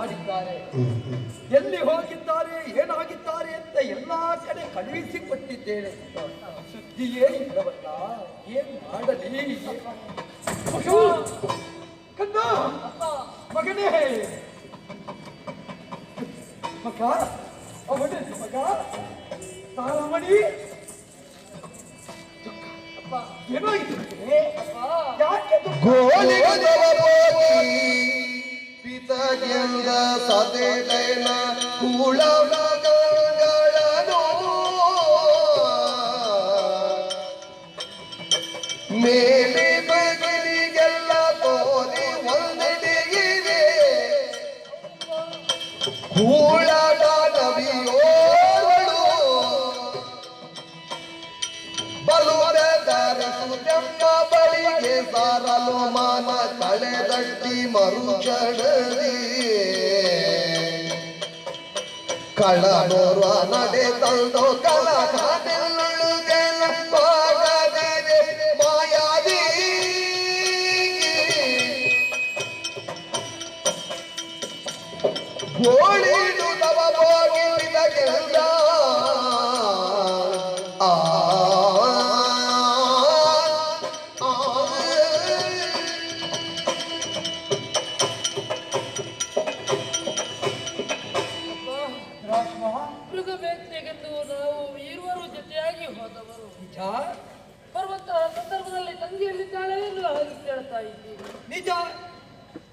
ಮಾತನಾಡಿದ್ದಾರೆ. ಎಲ್ಲಿ ಹೋಗಿದ್ದಾರೆ ಏನಾಗಿದ್ದಾರೆ ಅಂತ ಎಲ್ಲಾ ಕಡೆ ಕಳುಹಿಸಿಕೊಟ್ಟಿದ್ದೇನೆ. ಸುದ್ದಿಯೇ ಇಲ್ಲವಲ್ಲ, ಏನ್ ಮಾಡಲಿ? ಕಂದ ಮಗನೇ, ಮಗ ಅವನೇ ಮಗ ತಾರಾಮಣಿ. ಏನಾಗಿದೆ? ಪಿತಗೆಂದ ಸದೆನ ಕೂಳ ಮೇಲೆ ಬಗಲಿಗೆಲ್ಲ ತೋರಿ ಒಂದೆಡೆಗಿದೆ ಕೂಳದ ನವಿಯೋಳು ಬಲುವರೆದರಿಸುತ್ತೆಮ್ಮ ಬಳಿಗೆ ಸಾರಲು ಮಾನ ಕಳೆದಟ್ಟಿ ಮರುಚಡಲಿ ಕಳ್ಳನೋರ್ವ ನಡೆ ತಂದು ಕಲಕನೆಲ್ಲುಗೆಲ್ಲ ಪಾಡದಿದೆ ಮಾಯಾದಿ ಗೋಳಿಡು ತವ ಹೋಗಿದ ಗೆಲ್ಲ ಮೃಗಬೇಟೆಗೆಂದು ನಾವು ಇರುವರು ಜೊತೆಯಾಗಿ ಹೋದವರು. ಬರುವಂತಹ ಸಂದರ್ಭದಲ್ಲಿ ತಂಗಿಯಲ್ಲಿದ್ದಾಳೆ ಎಂದು ಹಾಗೆ ಕೇಳ್ತಾ ಇದ್ದೀವಿ. ನಿಜ.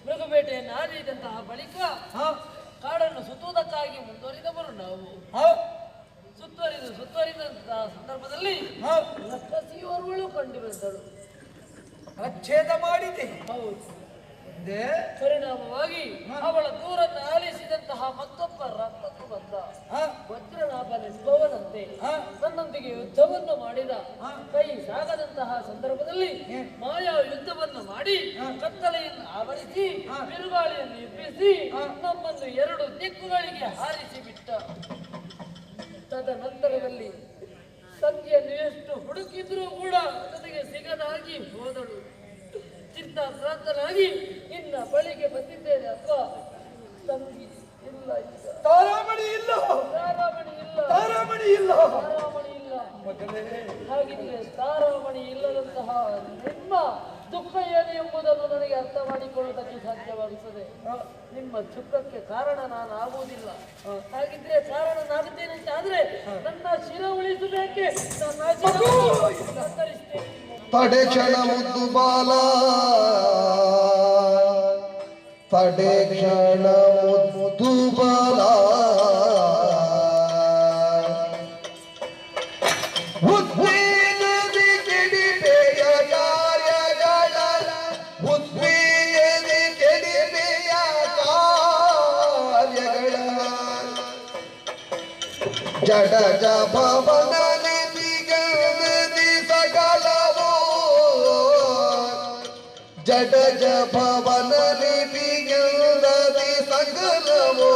ಮೃಗಬೇಟೆಯನ್ನು ಆಡಿದಂತಹ ಬಳಿಕ ಕಾಡನ್ನು ಸುತ್ತುವುದಕ್ಕಾಗಿ ಮುಂದುವರಿದವರು ನಾವು. ಸುತ್ತುವರಿದಂತಹ ಸಂದರ್ಭದಲ್ಲಿ ರಕ್ಕಸಿಯೋರ್ವಳು ಕಂಡು ಬಂದಳು. ಅಚ್ಛೇದ ಮಾಡಿದೆ. ಹೌದು. ಪರಿಣಾಮವಾಗಿ ಅವಳ ದೂರನ್ನು ಆಲಿಸಿದಂತಹ ಮತ್ತೊಬ್ಬ ರಕ್ಕಸು ಬಂದ. ವಜ್ರನಾಭನೆಂಬವನಂತೆ ತನ್ನೊಂದಿಗೆ ಯುದ್ಧವನ್ನು ಮಾಡಿದ. ಕೈ ಸಾಗದಂತಹ ಸಂದರ್ಭದಲ್ಲಿ ಮಾಯಾ ಯುದ್ಧವನ್ನು ಮಾಡಿ ಕತ್ತಲೆಯನ್ನು ಆವರಿಸಿ ಬಿರುಗಾಳಿಯನ್ನು ಎಬ್ಬಿಸಿ ನಮ್ಮನ್ನು ಎರಡು ದಿಕ್ಕುಗಳಿಗೆ ಹಾರಿಸಿ ಬಿಟ್ಟ. ತದನಂತರದಲ್ಲಿ ತಂಗಿಯನ್ನು ಎಷ್ಟು ಹುಡುಕಿದ್ರೂ ಕೂಡ ನನಗೆ ಸಿಗದಾಗಿ ಹೋದಳು. ಚಿಂತಾಕ್ರಾಂತನಾಗಿ ನಿನ್ನ ಬಳಿಗೆ ಬಂದಿದ್ದೇನೆ. ಅಪ್ಪ, ತಂಗಿ ಇಲ್ಲ, ಈಗ ತಾರಾಮಣಿ ಇಲ್ಲ, ತಾರಾಮಣಿ ಇಲ್ಲ, ತಾರಾಮಣಿ ಇಲ್ಲ, ತಾರಾಮಣಿ ಇಲ್ಲ. ಹಾಗಿದ್ರೆ ತಾರಾಮಣಿ ಇಲ್ಲದಂತಹ ನಿಮ್ಮ ದುಃಖ ಏನು ಎಂಬುದನ್ನು ನನಗೆ ಅರ್ಥ ಮಾಡಿಕೊಳ್ಳುವುದಕ್ಕೆ ಸಾಧ್ಯವಾಗುತ್ತದೆ. ನಿಮ್ಮ ದುಃಖಕ್ಕೆ ಕಾರಣ ನಾನು ಆಗುವುದಿಲ್ಲ. ಹಾಗಿದ್ರೆ ಕಾರಣನಾಗುತ್ತೇನೆ ಅಂತ ಆದ್ರೆ ನನ್ನ ಶಿರ ಉಳಿಸಬೇಕೆ? ನನ್ನ ಕತ್ತರಿಸ್ತೇನೆ. ತಡೆ ಕ್ಷಣ ಮುದ್ದು ಬಾಲ, ತಡೆ ಕ್ಷಣ ಮುದ್ದು ಬಾಲ, ಉದ್ವೇಗದಿ ಕೆಡಿಪೆಯ ಕಾರ್ಯಗಳ, ಉದ್ವೇಗದಿ ಕೆಡಿಪೆಯ ಕಾರ್ಯಗಳ, ಜಡ ಭವನ ಜಡಜ ಭವನ ಲಿಪಿಯಲ್ಲದೆ ಸಕಲವೋ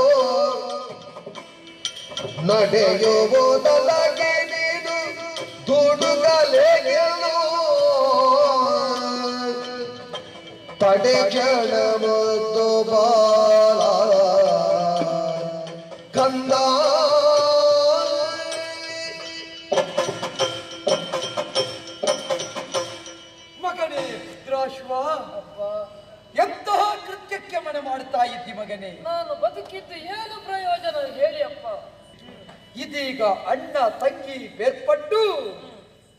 ನಡೆಯುವುದಲಗೆ ನೀನು ದುಡುಗಲೆಗೆಲ್ಲೋ ತಡೆ ಕ್ಷಣ ಮುದ್ದು ಬಾಲ ಕಂದ. ಮಗನೇ ರುದ್ರಾಶ್ವ, ಎಂತಹ ಕೃತ್ಯಕ್ಕೆ ಮನೆ ಮಾಡ್ತಾ ಇದ್ದಿ ಮಗನೇ? ನಾನು ಬದುಕಿದ್ದು ಏನು ಪ್ರಯೋಜನ ಹೇಳಿ ಅಪ್ಪ. ಇದೀಗ ಅಣ್ಣ ತಂಗಿ ಬೇರ್ಪಟ್ಟು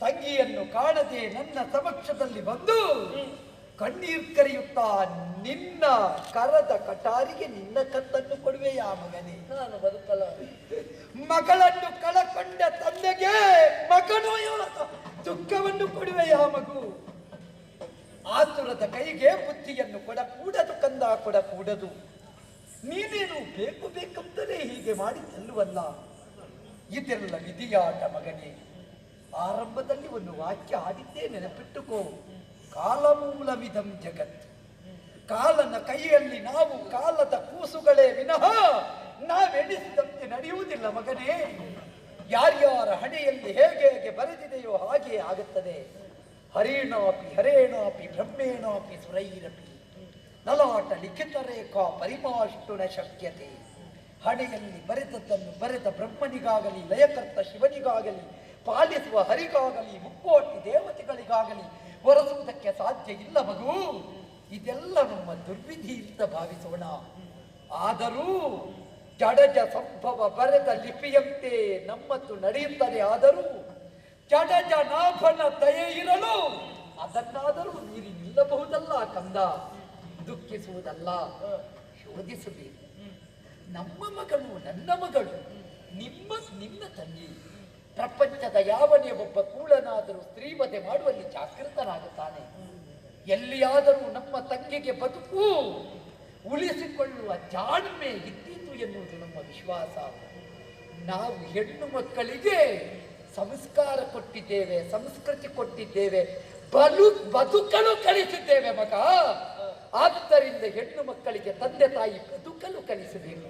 ತಂಗಿಯನ್ನು ಕಾಣದೆ ನನ್ನ ಸಮಕ್ಷದಲ್ಲಿ ಬಂದು ಕಣ್ಣೀರ್ ಕರೆಯುತ್ತಾ ನಿನ್ನ ಕರದ ಕಟಾರಿಗೆ ನಿನ್ನ ಕತ್ತನ್ನು ಕೊಡುವೆಯಾ ಮಗನೇ? ನಾನು ಬದುಕಲ್ಲ. ಮಗಳನ್ನು ಕಳಕೊಂಡ ತಂದೆಗೆ ಮಗನು ದುಃಖವನ್ನು ಕೊಡುವೆಯಾ ಮಗು? ಆತುರದ ಕೈಗೆ ಬುದ್ಧಿಯನ್ನು ಕೊಡಕೂಡದು ಕಂದ, ಕೊಡಕೂಡದು. ನೀನೇನು ಬೇಕು ಬೇಕಂತಲೇ ಹೀಗೆ ಮಾಡಿ ತಲ್ಲುವಲ್ಲ. ಇದೆಲ್ಲ ವಿಧಿಯಾಟ ಮಗನೇ. ಆರಂಭದಲ್ಲಿ ಒಂದು ವಾಕ್ಯ ಆಡಿದ್ದೇ ನೆನಪಿಟ್ಟುಕೋ. ಕಾಲಮೂಲವಿದಂ ಜಗತ್. ಕಾಲನ ಕೈಯಲ್ಲಿ ನಾವು ಕಾಲದ ಕೂಸುಗಳೇ ವಿನಃ ನಾವೆಣಿಸಿದಂತೆ ನಡೆಯುವುದಿಲ್ಲ ಮಗನೇ. ಯಾರ್ಯಾರ ಹಣೆಯಲ್ಲಿ ಹೇಗೆ ಹೇಗೆ ಬರೆದಿದೆಯೋ ಹಾಗೆ ಆಗುತ್ತದೆ. ಹರೇಣಾಪಿ ಹರೇಣಾಪಿ ಬ್ರಹ್ಮೇಣಾಪಿ ಸುರೈರಪಿ. ಲಲಾಟ ಲಿಖಿತ ರೇಖಾ ಪರಿಮಾಷ್ಟು ನ ಶಕ್ಯತೆ. ಹಣೆಯಲ್ಲಿ ಬರೆದದ್ದನ್ನು ಬರೆದ ಬ್ರಹ್ಮನಿಗಾಗಲಿ, ಲಯಕರ್ತ ಶಿವನಿಗಾಗಲಿ, ಪಾಲಿಸುವ ಹರಿಗಾಗಲಿ, ಮುಕ್ಕೋಟಿ ದೇವತೆಗಳಿಗಾಗಲಿ ಒರೆಸುವುದಕ್ಕೆ ಸಾಧ್ಯ ಇಲ್ಲ ಮಗು. ಇದೆಲ್ಲ ನಮ್ಮ ದುರ್ವಿಧಿ ಅಂತ ಭಾವಿಸೋಣ. ಆದರೂ ಜಡಜ ಸಂಭವ ಬರೆದ ಲಿಪಿಯಂತೆ ನಮ್ಮತ್ತು ನಡೆಯುತ್ತದೆ. ಆದರೂ ಜಡಜ ನಾಭನ ದಯೆ ಇರಲು ಅದನ್ನಾದರೂ ಮೀರಿ ನಿಲ್ಲಬಹುದಲ್ಲ ಕಂದ. ದುಃಖಿಸುವುದಲ್ಲ, ಶೋಧಿಸಬೇಕು. ನಮ್ಮ ಮಗಳು ನನ್ನ ಮಗಳು, ನಿನ್ನ ತಂಗಿ. ಪ್ರಪಂಚದ ಯಾವನೇ ಒಬ್ಬ ಕೂಳನಾದರೂ ಸ್ತ್ರೀವಧೆ ಮಾಡುವಲ್ಲಿ ಜಾಗೃತನಾಗುತ್ತಾನೆ. ಎಲ್ಲಿಯಾದರೂ ನಮ್ಮ ತಂಗಿಗೆ ಬದುಕು ಉಳಿಸಿಕೊಳ್ಳುವ ಜಾಣ್ಮೆ ಇದ್ದೀತು ಎನ್ನುವುದು ನಮ್ಮ ವಿಶ್ವಾಸ. ನಾವು ಹೆಣ್ಣು ಮಕ್ಕಳಿಗೆ ಸಂಸ್ಕಾರ ಕೊಟ್ಟಿದ್ದೇವೆ, ಸಂಸ್ಕೃತಿ ಕೊಟ್ಟಿದ್ದೇವೆ, ಬದುಕಲು ಕಲಿಸಿದ್ದೇವೆ ಮಗ. ಆದ್ದರಿಂದ ಹೆಣ್ಣು ಮಕ್ಕಳಿಗೆ ತಂದೆ ತಾಯಿ ಬದುಕಲು ಕಲಿಸಬೇಕು.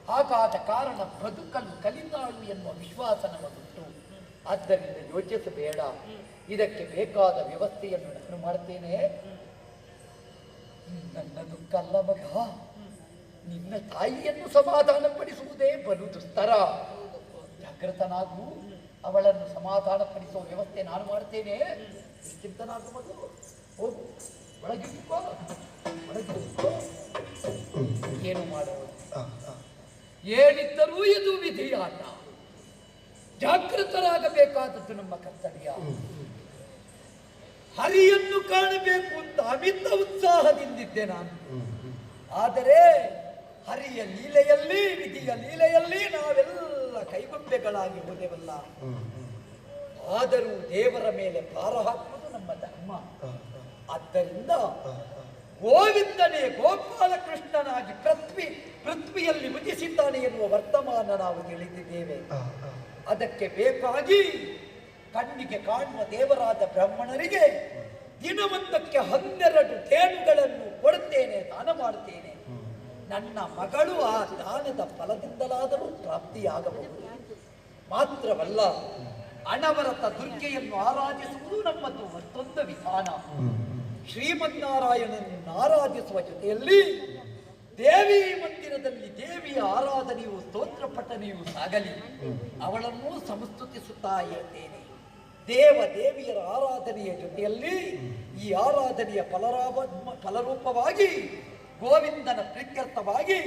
ಹಾಗಾದ ಕಾರಣ ಬದುಕಲು ಕಲಿತಾಳು ಎನ್ನುವ ವಿಶ್ವಾಸ ನಮಗುಂಟು. ಆದ್ದರಿಂದ ಯೋಚಿಸಬೇಡ, ಇದಕ್ಕೆ ಬೇಕಾದ ವ್ಯವಸ್ಥೆಯನ್ನು ನಾನು ಮಾಡ್ತೇನೆ. ನನ್ನ ದುಃಖ ಅಲ್ಲ ಮಗ, ನಿನ್ನ ತಾಯಿಯನ್ನು ಸಮಾಧಾನಪಡಿಸುವುದೇ ಬಲು ದುಸ್ತರ. ಜಾಗೃತನಾಗು, ಅವಳನ್ನು ಸಮಾಧಾನಪಡಿಸುವ ವ್ಯವಸ್ಥೆ ನಾನು ಮಾಡ್ತೇನೆ. ನಿಶ್ಚಿಂತನಾಗು ಮಗು, ಹೋಗು, ಒಳಗಿಕ್ಕೋ. ಏನು ಮಾಡೋದು? ಏನಿದ್ದರೂ ಇದು ವಿಧಿಯಾಟ. ಜಾಗೃತರಾಗಬೇಕಾದದ್ದು ನಮ್ಮ ಕರ್ತವ್ಯ. ಹರಿಯನ್ನು ಕಾಣಬೇಕು ಅಂತ ಅಮಿತ ಉತ್ಸಾಹದಿಂದಿದ್ದೆ ನಾನು. ಆದರೆ ಹರಿಯ ಲೀಲೆಯಲ್ಲಿ, ವಿಧಿಯ ಲೀಲೆಯಲ್ಲಿ ನಾವೆಲ್ಲ ಕೈಗೊಂಬೆಗಳಾಗಿ ಹೋದೆವಲ್ಲ. ಆದರೂ ದೇವರ ಮೇಲೆ ಭಾರ ಹಾಕುವುದು ನಮ್ಮ ಧರ್ಮ. ಆದ್ದರಿಂದ ಗೋವಿಂದನೇ ಗೋಪಾಲಕೃಷ್ಣನಾಗಿ ಪೃಥ್ವಿಯಲ್ಲಿ ಉದಿಸಿದ್ದಾನೆ ಎನ್ನುವ ವರ್ತಮಾನ ನಾವು ತಿಳಿದಿದ್ದೇವೆ. ಅದಕ್ಕೆ ಬೇಕಾಗಿ ಕಣ್ಣಿಗೆ ಕಾಣುವ ದೇವರಾದ ಬ್ರಾಹ್ಮಣರಿಗೆ ದಿನವೊಂದಕ್ಕೆ 12 ತೇನುಗಳನ್ನು ಕೊಡುತ್ತೇನೆ, ದಾನ ಮಾಡುತ್ತೇನೆ. ನನ್ನ ಮಗಳು ಆ ದಾನದ ಫಲದಿಂದಲಾದರೂ ಪ್ರಾಪ್ತಿಯಾಗಬಹುದು. ಮಾತ್ರವಲ್ಲ, ಅನವರತ ದುರ್ಗೆಯನ್ನು ಆರಾಧಿಸುವುದು ನಮ್ಮದು ಮತ್ತೊಂದು ವಿಧಾನ. ಶ್ರೀಮನ್ನಾರಾಯಣನನ್ನು ಆರಾಧಿಸುವ ಜೊತೆಯಲ್ಲಿ ದೇವಿ ಮಂದಿರದಲ್ಲಿ ದೇವಿಯ ಆರಾಧನೆಯು, ಸ್ತೋತ್ರ ಪಠನೆಯು ಸಾಗಲಿ. ಅವಳನ್ನು ಸಂಸ್ತುತಿಸುತ್ತಾ ಇರ್ತೇನೆ. ದೇವಿಯರ ಆರಾಧನೆಯ ಜೊತೆಯಲ್ಲಿ ಈ ಆರಾಧನೆಯ ಫಲರೂಪವಾಗಿ ಗೋವಿಂದನ ಪ್ರೀತ್ಯರ್ಥವಾಗಿ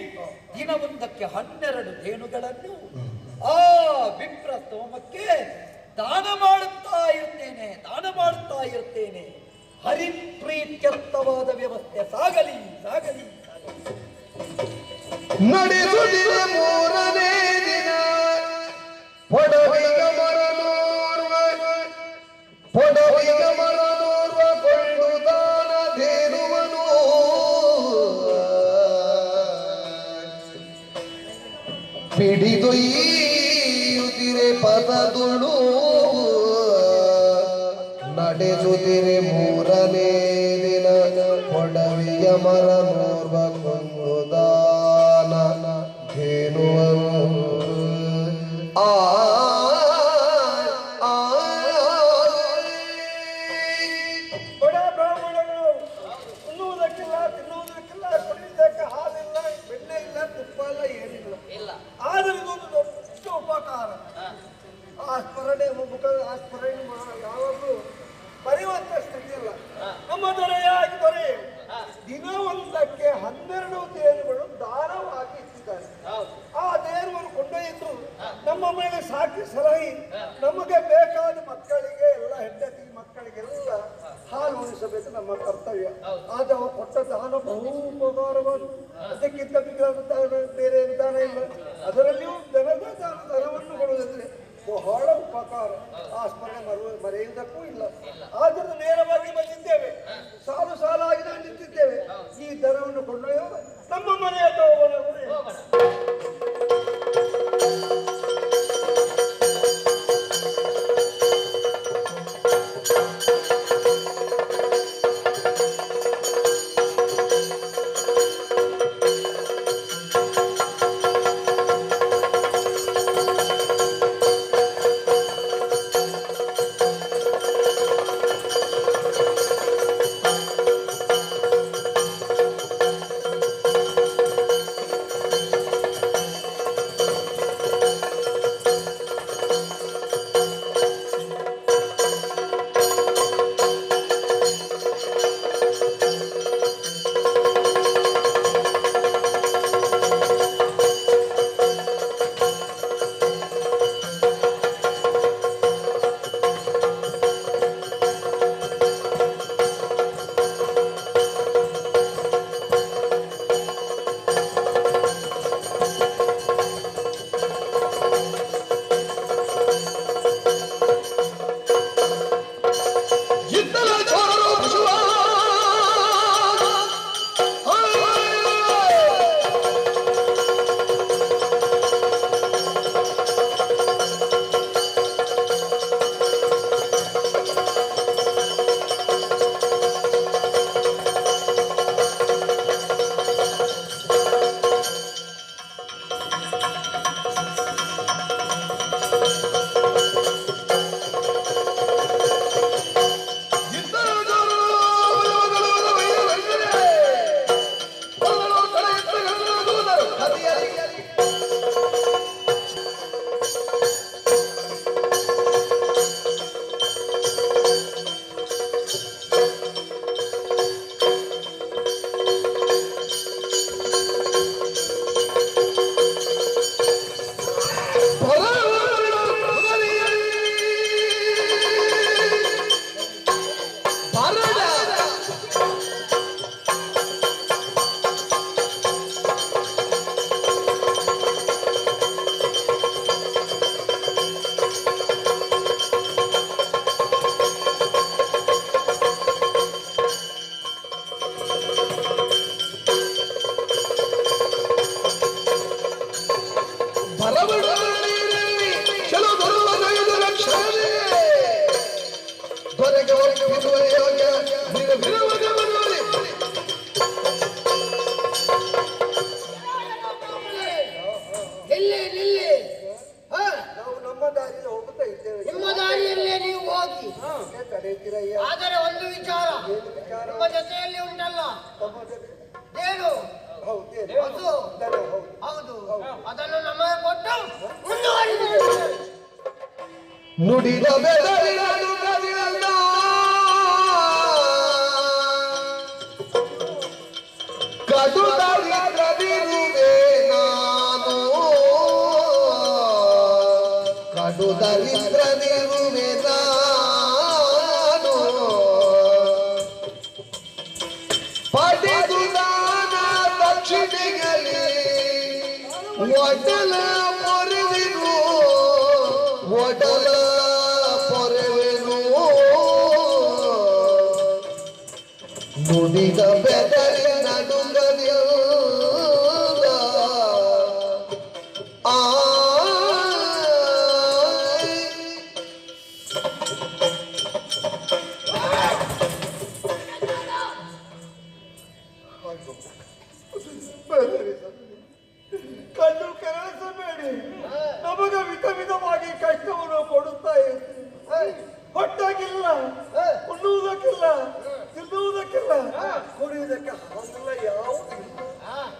ದಿನವೊಂದಕ್ಕೆ 12 ತೇನುಗಳನ್ನು ಆ ವಿಪ್ರ ಸ್ತೋಮಕ್ಕೆ ದಾನ ಮಾಡುತ್ತಾ ಇರ್ತೇನೆ. ಹರಿಪ್ರೀತ್ಯರ್ಥವಾದ ವ್ಯವಸ್ಥೆ ಸಾಗಲಿ. ನಡೆಸುತ್ತಿರ 3ನೇ ದಿನ ಪೊಡವಿಗ ಮರನೋರ್ವ ಕೊಂಡು ದಾನ ಧೇನುವನು ಪಿಡಿದೊಯ್ಯುತ್ತಿರೆ ಪದದುಳು. ನಡೆಸುತ್ತಿರೆ 3ನೇ ದಿನ ಪೊಡವಿಯ ಮರನೋರ್ವ ಕೊಂಡು ದಾನ ಧೇನುವನು. ಬಡ ಬ್ರಾಹ್ಮಣರು ಉಣ್ಣುವುದಕ್ಕಿಲ್ಲ, ತಿನ್ನುವುದಕ್ಕಿಲ್ಲ, ಕುಡಿಯುವುದಕ್ಕೆ ಹಾಲಿಲ್ಲ, ಬೆಣ್ಣೆ ಇಲ್ಲ, ತುಪ್ಪ ಇಲ್ಲ, ಏನಿಲ್ಲ. ಆದರೆ ಇದೊಂದು ದೊಡ್ಡ ಉಪಕಾರ. ಆ ಸ್ಮರಣೆ ಯಾವಾಗಲೂ ಬರೆಯುವಂತ ಸ್ಥಿತಿ ಇಲ್ಲ. ನಮ್ಮ ದೊರೆಯಾಗಿ ದೊರೆ ದಿನವೊಂದಕ್ಕೆ 12 ತೇರುಗಳು ದಾನವಾಗಿ ಇಟ್ಟಿದ್ದಾರೆ. ಆ ತೇರುವನ್ನು ಕೊಂಡೊಯ್ದು ನಮ್ಮ ಮೇಲೆ ಸಾಕಿ ಸಲಹಿ ನಮಗೆ ಬೇಕಾದ ಮಕ್ಕಳಿಗೆ ಎಲ್ಲ, ಹೆಂಡತಿ ಮಕ್ಕಳಿಗೆಲ್ಲ ಹಾಲು ಉಣಿಸಬೇಕು ನಮ್ಮ ಕರ್ತವ್ಯ. ಆದ್ರೆ ಅವರು ಕೊಟ್ಟ ದಾನ ಬಹು ಉಪಕಾರವಾದ, ಅದಕ್ಕಿಂತ ಬೇರೆ ದಾನ ಇಲ್ಲ. ಅದರಲ್ಲಿಯೂ ಧನವನ್ನು ಕೊಡುವುದಂದ್ರೆ ಬಹಳ ಉಪಕಾರ. ಆ ಸ್ಮರಣೆ ಮರೆಯುವುದಕ್ಕೂ ಇಲ್ಲ. ಆದ್ದರಿಂದ ನೇರವಾಗಿ ಬಂದಿದ್ದೇವೆ, ಸಾಲಾಗಿ ನಾವು ನಿಂತಿದ್ದೇವೆ. ಈ ದರವನ್ನು ಕೊಂಡೊಯ್ಯುವ ನಮ್ಮ ಮನೆಯ ಹೋಗೋಣ. ವಿಚಾರ ನಿಮ್ಮ ಜೊತೆಯಲ್ಲಿ ಉಂಟಲ್ಲ ತಮ್ಮ ಜೊತೆ ದೇಳು ಹೌದು ಹಸು ಹೌದು ಹೌದು ಅದನ್ನು ನಮಗೆ ಕೊಟ್ಟು ಮುಂದುವರಿಸಿದ್ದೇವೆ. ನುಡಿದ ಬೆದರಿನ ನುಡಿಯಲ್ಲ ಕಡು ದರಿದ್ರವಿರುವೆ ನಾನು ಕಡು ದರಿದ್ರವಿರುವೆ ನಾನು ಪಡೆದು ದಾನ ದಕ್ಷಿಣೆಗಲಿ ಒಡಲ ಪೊರೆವೆನು ಒಡಲ ಪೊರೆವೆನು ನುಡಿದ ಬೆದರಿ ನಡುಗಲಿಲ್ಲ ಆ ಕಣ್ಣು ಕೆರಳಿಸಬೇಡಿ. ನಮಗ ವಿಧ ವಿಧವಾಗಿ ಕಷ್ಟವನ್ನು ಕೊಡುತ್ತಾ ಇರ್ತೀವಿ. ಹೊಟ್ಟಾಗಿಲ್ಲ, ಉಣ್ಣುವುದಕ್ಕಿಲ್ಲ, ತಿನ್ನುವುದಕ್ಕಿಲ್ಲ, ಕುಡಿಯುವುದಕ್ಕೆ ಹಾಗೆಲ್ಲ ಯಾವುದಿಲ್ಲ.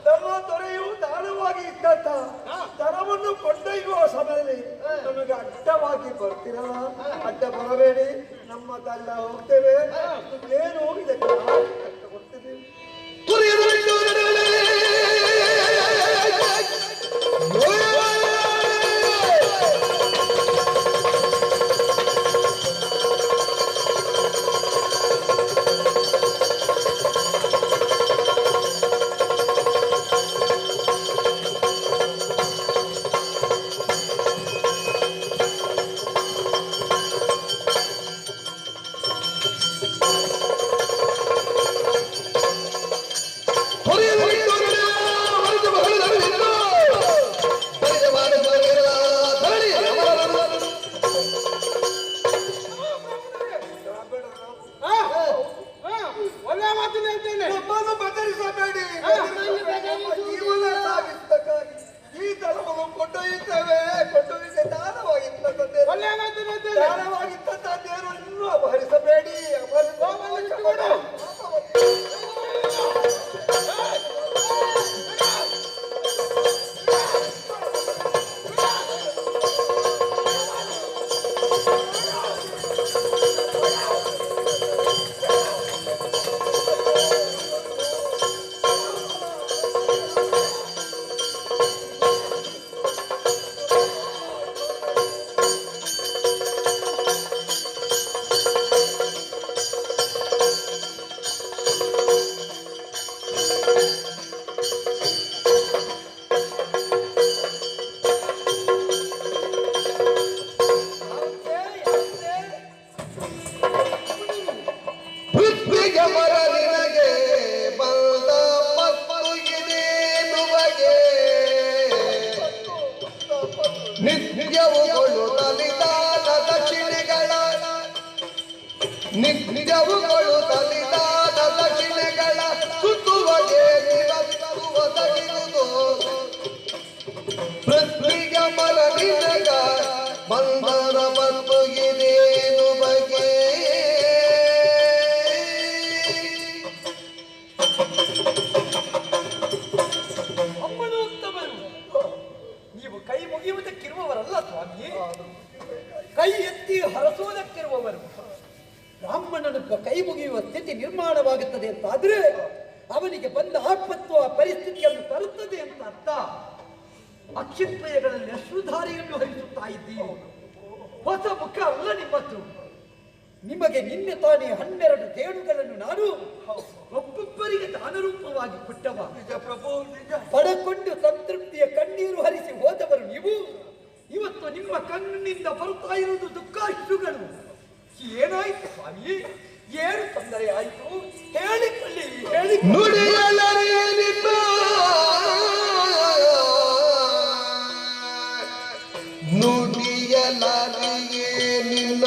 ನಮ್ಮ ದೊರೆಯು ದಾನವಾಗಿ ಇದ್ದಂತ ದನವನ್ನು ಕೊಂಡೊಯ್ಯುವ ಸಮಯದಲ್ಲಿ ನಮಗೆ ಅಡ್ಡವಾಗಿ ಬರ್ತಿರಲ್ಲ. ಅಡ್ಡ ಬರಬೇಡಿ, ನಮ್ಮ ದಂಡ ಹೋಗ್ತೇವೆ. ಏನು ಇದಕ್ಕೆ ನಾವು ಕಷ್ಟ ಕೊಡ್ತೇವೆ. ನಮ್ಮನ್ನು ಬೆದರಿಸಬೇಡಿ. ನಮ್ಮ ಜೀವನ ಸಾಗಿಸಬೇಕಾಗಿ ಈ ಧರ್ಮವನ್ನು ಕೊಂಡೊಯ್ಯುತ್ತೇವೆ. ಕೊಂಡೊಯ್ಯುತ್ತೆ ದಾನವಾಗಿದ್ದಂತದ್ದೇನು ಇನ್ನೂ ಅಪಹರಿಸಬೇಡಿ. ಪೃಥ್ವಿಗೆ ಮರ ನಿನಗೆ ಬಂದ ಮತ್ತು ಇದೇನು ಬಗೆ ನಿತ್ಯವುಗಳು ತಲಿದಾದ ದಕ್ಷಿಣೆಗಳ ನಿತ್ಯವುಗಳು ತಲಿದಾದ ದಕ್ಷಿಣೆಗಳ ಸುತ್ತುವಗೆ ಒದಗಿರುವುದು ಪೃಥ್ವಿಗೆ ಮರ ನಿನಗ ಬಂದರ ಮತ್ತು ಇದೇನು ಬಗೆ ಅಮ್ಮನೋತ್ತಮರು, ನೀವು ಕೈ ಮುಗಿಯುವುದಕ್ಕಿರುವವರಲ್ಲ ಸ್ವಾಮಿ, ಕೈ ಎತ್ತಿ ಹರಸುವುದಕ್ಕಿರುವವರು. ಬ್ರಾಹ್ಮಣನ ಕೈ ಮುಗಿಯುವ ಸ್ಥಿತಿ ನಿರ್ಮಾಣವಾಗುತ್ತದೆ ಅಂತಾದ್ರೆ ಅವನಿಗೆ ಬಂದ ಆಪತ್ತು ಆ ಪರಿಸ್ಥಿತಿಯನ್ನು ತರುತ್ತದೆ ಅಂತ ಅರ್ಥ. ಅಕ್ಷಿಪ್ರಯಗಳಲ್ಲಿ ಅಶ್ರುಧಾರಿಯನ್ನು ಹರಿಸುತ್ತಾ ಇದ್ದೀವಿ. ಹೊಸ ಮುಖ ಅಲ್ಲ ನಿಮ್ಮತ್ತು. ನಿಮಗೆ ನಿನ್ನೆ ತಾನೇ 12 ತೇಡುಗಳನ್ನು ನಾನು ಒಬ್ಬೊಬ್ಬರಿಗೆ ದಾನರೂಪವಾಗಿ ಕೊಟ್ಟವ. ಪಡಕೊಂಡು ಸಂತೃಪ್ತಿಯ ಕಣ್ಣೀರು ಹರಿಸಿ ಹೋದವರು ನೀವು. ಇವತ್ತು ನಿಮ್ಮ ಕಣ್ಣಿನಿಂದ ಬರ್ತಾ ಇರುವುದು ದುಃಖಾಶ್ರುಗಳು. ಏನಾಯ್ತು ಸ್ವಾಮಿ? ಏನು ತೊಂದರೆ ಆಯಿತು? ಹೇಳಿಕೊಳ್ಳಿ, ಹೇಳಿ. ನುಡಿಯಲರಿಯೇ ನಿನ್ನ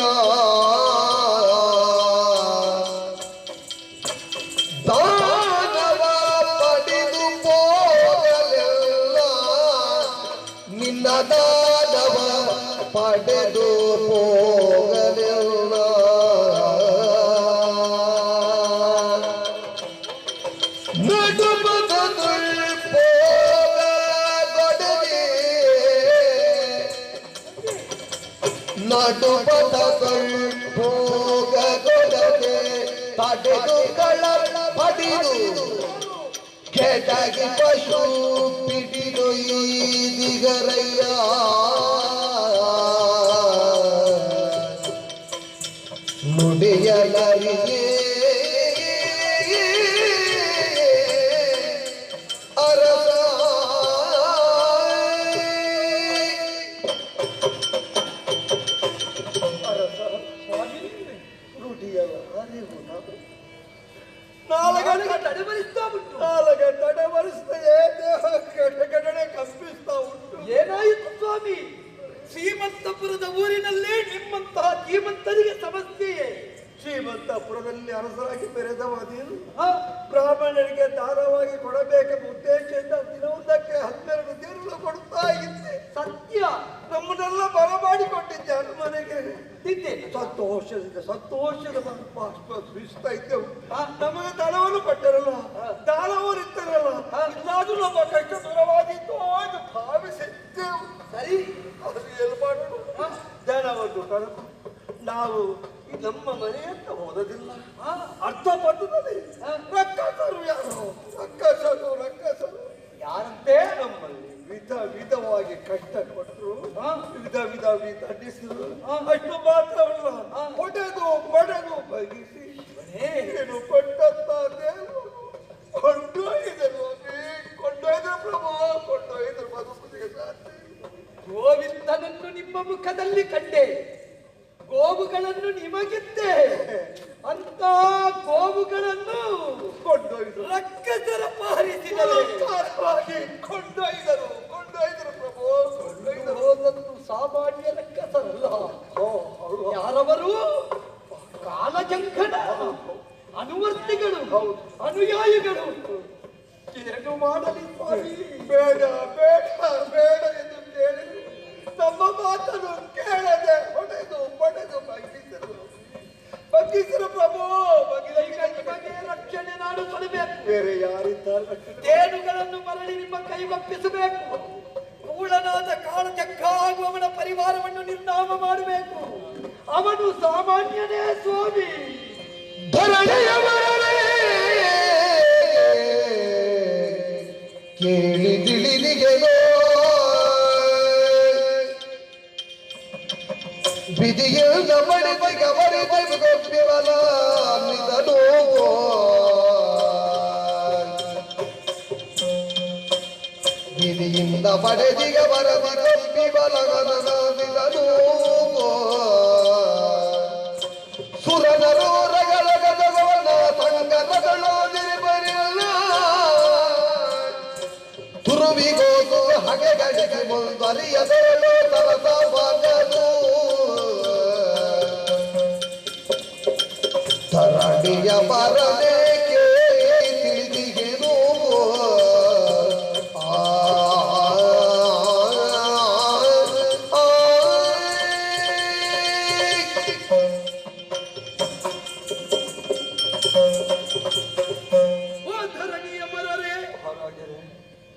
ದಾನವ ಪಡೆದು ಹೋಗಲೆಲ್ಲ ನಿನ್ನ ದಾನವ ಪಡೆದು ಹೋಗಲೆಲ್ಲ ನಡುಪದ ಭೋಗಗೊಳಗೆ ತಡೆದುಗಳ ಪಡಿದು ಕೆಡಗಿ ಪಶು ಪಿಡಿದು ಈದಿಗರಯ್ಯ ನುಡಿಯಲರಿಗೆ ಅರಸ ನುಡಿಯಲ್ಲ ಅರಿವು ನಾಲ್ಗೆ ತಡೆಬರಿಸ್ತಾ ಉಂಟು. ನಾಲ್ಗೆ ತಡೆಬರಿಸ್ತದೆ, ದೇಹ ಕಡೆ ಕಂಪಿಸ್ತಾ ಉಂಟು. ಏನಾಯಿತು ಸ್ವಾಮಿ? ಶ್ರೀಮಂತಪುರದ ಊರಿನಲ್ಲಿ ನಿಮ್ಮಂತಹ ಧೀಮಂತರಿಗೆ ಸಮಸ್ಯೆಯೇ? ಶ್ರೀಮಂತಪುರದಲ್ಲಿ ಅರಸರಾಗಿ ಬೆರೆದವ ನೀನು ಹಾ? ಬ್ರಾಹ್ಮಣರಿಗೆ ದಾನವಾಗಿ ಕೊಡಬೇಕೆಂಬ ಉದ್ದೇಶದಿಂದ ದಿನವೊಂದಕ್ಕೆ 12 ದೇವರು ಕೊಡ್ತಾ ಇದ್ದೆ. ಸತ್ಯ. ನಮ್ಮನ್ನೆಲ್ಲ ಬರಮಾಡಿಕೊಂಡಿದ್ದೆ ಅರಮನೆಗೆ. ತಿದ್ದೆ. ಸಂತೋಷದ ಬಾಷ್ಪ ಸುರಿಸ್ತಾ ಇದ್ದೆವು. ಹಾ? ನಮಗೆ ದಾನವನ್ನು ಕೊಟ್ಟರಲ್ಲ, ದಾನವರು ಇದ್ದಾರಲ್ಲ, ಇಲ್ಲಾದ್ರೂ ನಮ್ಮ ಕಷ್ಟ ದೂರವಾಗಿತ್ತು ಎಂದು ಭಾವಿಸಿದ್ದೆವು. ಸರಿ. ಅದು ಏನು ಮಾಡೋದು? ದಾನವನ್ನು ಕಳೆದು ನಾವು ನಮ್ಮ ಮನೆಯಂತ ಹೋದದಿಲ್ಲ. ಅರ್ಧ ಪಥದಲ್ಲಿ ರಕ್ಕಸರು ಯಾರು? ರಕ್ಕಸರು ಯಾರಂತೆ? ನಮ್ಮಲ್ಲಿ ವಿಧವಾಗಿ ಕಷ್ಟ ಕೊಟ್ಟರು, ವಿಧ ದಂಡಿಸಿದ್ರು. ಅಷ್ಟು ಮಾತ್ರವಲ್ಲ, ಹೊಡೆದು ಬಡದು ಬಗಿಸಿ ಏನು ಕೊಟ್ಟಂತ ದೇವರು ಕೊಂಡೊಯ್ದರು ಪ್ರಭು, ಕೊಂಡೊಯ್ದರು. ಬದುಕುದಿಗೆ ಸಾಧ್ಯ. ಗೋವಿಂದನನ್ನು ನಿಮ್ಮ ಮುಖದಲ್ಲಿ ಕಂಡೆ, ಗೋವುಗಳನ್ನು ನಿಮಗಿದ್ದೆ. ಅಂತ ಗೋವುಗಳನ್ನು ಕೊಂಡೊಯ್ದರು, ರಕ್ಕಸರ ಪಾರಿಸಿದರು. ಕೊಂಡೊಯ್ದರು ಪ್ರಭು, ಕೊಂಡೊಯ್ದರು. ಹೋದದ್ದು ಸಾಮಾನ್ಯ ರಕ್ಕಸರಲ್ಲ. ಯಾರವರು? ಕಾಲಜಂಘನ ಅನುವರ್ತಿಗಳು, ಅನುಯಾಯಿಗಳು. ಏನು ಮಾಡಲಿ ಸ್ವಾಮಿ? ಬೇಡ ಎಂದು ಕೇಳಿದ್ರು. ನಮ್ಮ ಮಾತನ್ನು ಕೇಳದೆ ಹೊಡೆದು ಬಡಿದು ಬಗ್ಗಿಸರು ಪ್ರಭು. ನಿಮಗೆ ರಕ್ಷಣೆ ನಾನು ಕೊಡಬೇಕು. ಬೇರೆ ಯಾರಿದ್ದಾರೆ ರಕ್ಷಣೆ? ತೇನುಗಳನ್ನು ಮರಳಿ ನಿಮ್ಮ ಕೈಗೊಪ್ಪಿಸಬೇಕು. ಕೂಳನಾದ ಕಾಳಜಂಘ ಆಗುವವನ ಪರಿವಾರವನ್ನು ನಿರ್ನಾಮ ಮಾಡಬೇಕು. ಅವನು ಸಾಮಾನ್ಯನೇ ಸ್ವಾಮಿ. ಕೇಳಿ ತಿಳಿದಿಗೆನೋ ವಿಧಿಯಿಂದ ಬಡಿಬೈಗೊಪ್ಪಿವನ ನಿಧನೋ ವಿಧಿಯಿಂದ ಬಡೆದಿಗ ಬರದಿಗೊಪ್ಪಿವನ ನಿಧನೋ ಸುರನರು ರಗಲಗದವನ ಸಂಗತಗಳು ನಿರ್ಬರಿಲ್ಲ ತುರುವಿಗೋದು ಹಗೆಗಳಿಗೆ ಮುಂದರಿಯದರಳು ತರಸವಾಗದು ತರಣಿಯ ಬರದೆ ತಿಳಿದಿಗೆನು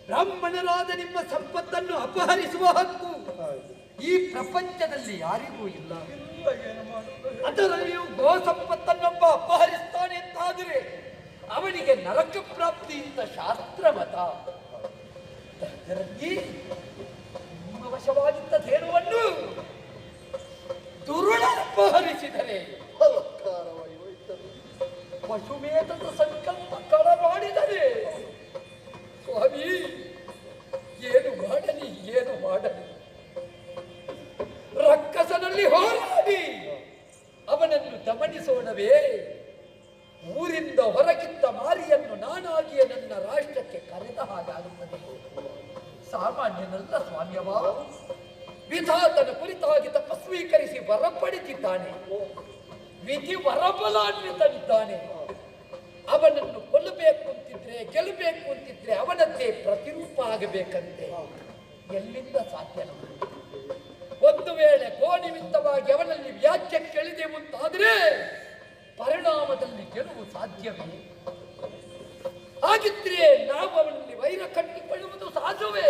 ಬ್ರಾಹ್ಮಣರಾದ ನಿಮ್ಮ ಸಂಪತ್ತನ್ನು ಅಪಹರಿಸುವ ಹಕ್ಕು ಈ ಪ್ರಪಂಚದಲ್ಲಿ ಯಾರಿಗೂ ಇಲ್ಲ. ಅದರಲ್ಲಿಯೂ ಗೋ ಸಂಪತ್ತನ್ನೊಬ್ಬ ಅಪಹರಿಸ್ತಾನೆ ಅಂತಾದರೆ ಅವನಿಗೆ ನರಕ ಪ್ರಾಪ್ತಿ ಅಂತ ಶಾಸ್ತ್ರ ಮತ. ಅದರಲ್ಲಿ ನಿಮ್ಮ ವಶವಾಗಿದ್ದ ಧೇನುವನ್ನು ದುರುಳ ಅಪಹರಿಸಿದರೆ ಪಶುಮೇಧದ ಸಂಕಲ್ಪ ಕಳ ಮಾಡಿದರೆ ಸ್ವಾಮಿ ಏನು ಮಾಡಲಿ? ರಕ್ಕಸನಲ್ಲಿ ಹೋರಾಡಿ ಅವನನ್ನು ದಮನಿಸೋಣವೇ? ಊರಿಂದ ಹೊರಗಿದ್ದ ಮಾರಿಯನ್ನು ನಾನಾಗಿಯೇ ನನ್ನ ರಾಷ್ಟ್ರಕ್ಕೆ ಕರೆದ ಹಾಗಾಗುತ್ತದೆ. ಸಾಮಾನ್ಯನಲ್ಲ ಸ್ವಾಮ್ಯವ. ವಿಧಾತನ ಕುರಿತಾಗಿ ತಪಸ್ವೀಕರಿಸಿ ವರ ಪಡೆದಿದ್ದಾನೆ. ವಿಧಿ ವರಬಲಾನ್ವಿತನಿದ್ದಾನೆ. ಅವನನ್ನು ಕೊಲ್ಲಬೇಕು ಅಂತಿದ್ರೆ, ಗೆಲ್ಲಬೇಕು ಅಂತಿದ್ರೆ ಅವನದ್ದೇ ಪ್ರತಿರೂಪ ಆಗಬೇಕಂತೆ. ಎಲ್ಲಿಂದ ಸಾಧ್ಯ? ಒಂದು ವೇಳೆ ಗೋನಿಮಿತ್ತವಾಗಿ ಅವನಲ್ಲಿ ವ್ಯಾಜ್ಯ ಕೇಳಿದೆವು ಅಂತಾದರೆ ಪರಿಣಾಮದಲ್ಲಿ ಗೆಲುವು ಸಾಧ್ಯವೇ? ಹಾಗಿದ್ರೆ ನಾವು ಅವನಲ್ಲಿ ವೈರ ಕಟ್ಟಿಕೊಳ್ಳುವುದು ಸಾಧ್ಯವೇ?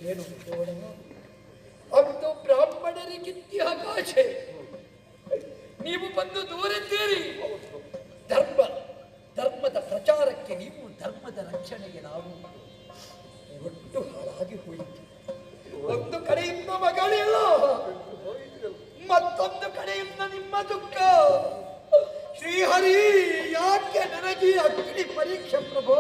ಏನು ಅಂದು ಬ್ರಾಹ್ಮಣರಿಗಿತ್ಯ ಆಕಾಶೆ ನೀವು ಬಂದು ದೂರಿದ್ದೀರಿ. ಧರ್ಮದ ಪ್ರಚಾರಕ್ಕೆ ನೀವು, ಧರ್ಮದ ರಕ್ಷಣೆಗೆ ನಾವು. ಒಟ್ಟು ಹಾಳಾಗಿ ಹೋಯಿತು. ಒಂದು ಕಡೆಯಿಂದ ಮಗಳಿಲ್ಲ, ಮತ್ತೊಂದು ಕಡೆಯಿಂದ ನಿಮ್ಮ ದುಃಖ. ಶ್ರೀಹರಿ, ಯಾಕೆ ನನಗೆ ಅಗ್ನಿ ಪರೀಕ್ಷೆ ಪ್ರಭೋ?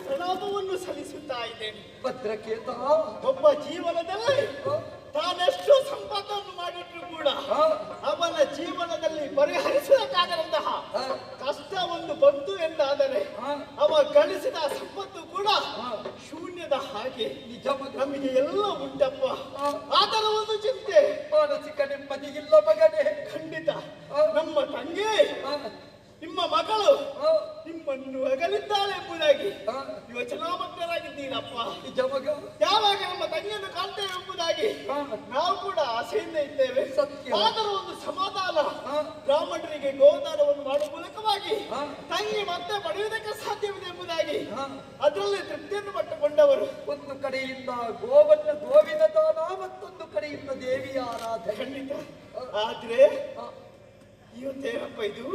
ಪ್ರಣಾಮವನ್ನು ಸಲ್ಲಿಸುತ್ತಾ ಇದ್ದೇನೆ. ಭದ್ರಕೇತ, ಒಬ್ಬ ಜೀವನದಲ್ಲಿ ತಾನೆಷ್ಟು ಸಂಪತ್ತನ್ನು ಮಾಡಿದ್ರು ಕೂಡ ಅವನ ಜೀವನದಲ್ಲಿ ಪರಿಹರಿಸಬೇಕಾದಂತಹ ಕಷ್ಟ ಒಂದು ಬಂತು ಎಂದಾದರೆ ಅವ ಗಳಿಸಿದ ಸಂಪತ್ತು ಕೂಡ ಶೂನ್ಯದ ಹಾಗೆ. ನಮಗೆ ಎಲ್ಲ ಉಂಟಪ್ಪ, ಆತರ ಒಂದು ಚಿಂತೆ. ಮಾನಸಿಕ ನೆಮ್ಮದಿಯಿಲ್ಲ ಮಗನೇ. ಖಂಡಿತ ನಮ್ಮ ತಂಗಿ, ನಿಮ್ಮ ಮಗಳು ನಿಮ್ಮನ್ನು ಅಗಲಿದ್ದಾಳೆ ಎಂಬುದಾಗಿ ಯೋಚನಾಮಗ್ನರಾಗಿದ್ದೀರಪ್ಪ. ಯಾವಾಗ ನಮ್ಮ ತಂಗಿಯನ್ನು ಕಾಣ್ತೇವೆ ಎಂಬುದಾಗಿ ನಾವು ಕೂಡ ಆಸೆಯಿಂದ ಇದ್ದೇವೆ. ಆದರೂ ಒಂದು ಸಮಾಧಾನ, ಬ್ರಾಹ್ಮಣರಿಗೆ ಗೋದಾನವನ್ನು ಮಾಡುವ ಮೂಲಕವಾಗಿ ತಂಗಿ ಮತ್ತೆ ಪಡೆಯುವುದಕ್ಕೆ ಸಾಧ್ಯವಿದೆ ಎಂಬುದಾಗಿ ಅದರಲ್ಲಿ ತೃಪ್ತಿಯನ್ನು ಪಟ್ಟುಕೊಂಡವರು. ಒಂದು ಕಡೆಯಿಂದ ಗೋವಿನ ದಾನ, ಮತ್ತೊಂದು ಕಡೆಯಿಂದ ದೇವಿಯ ಆರಾಧನೆ. ಖಂಡಿತ. ಆದ್ರೆ ಇವತ್ತೇನಪ್ಪ ಇದು?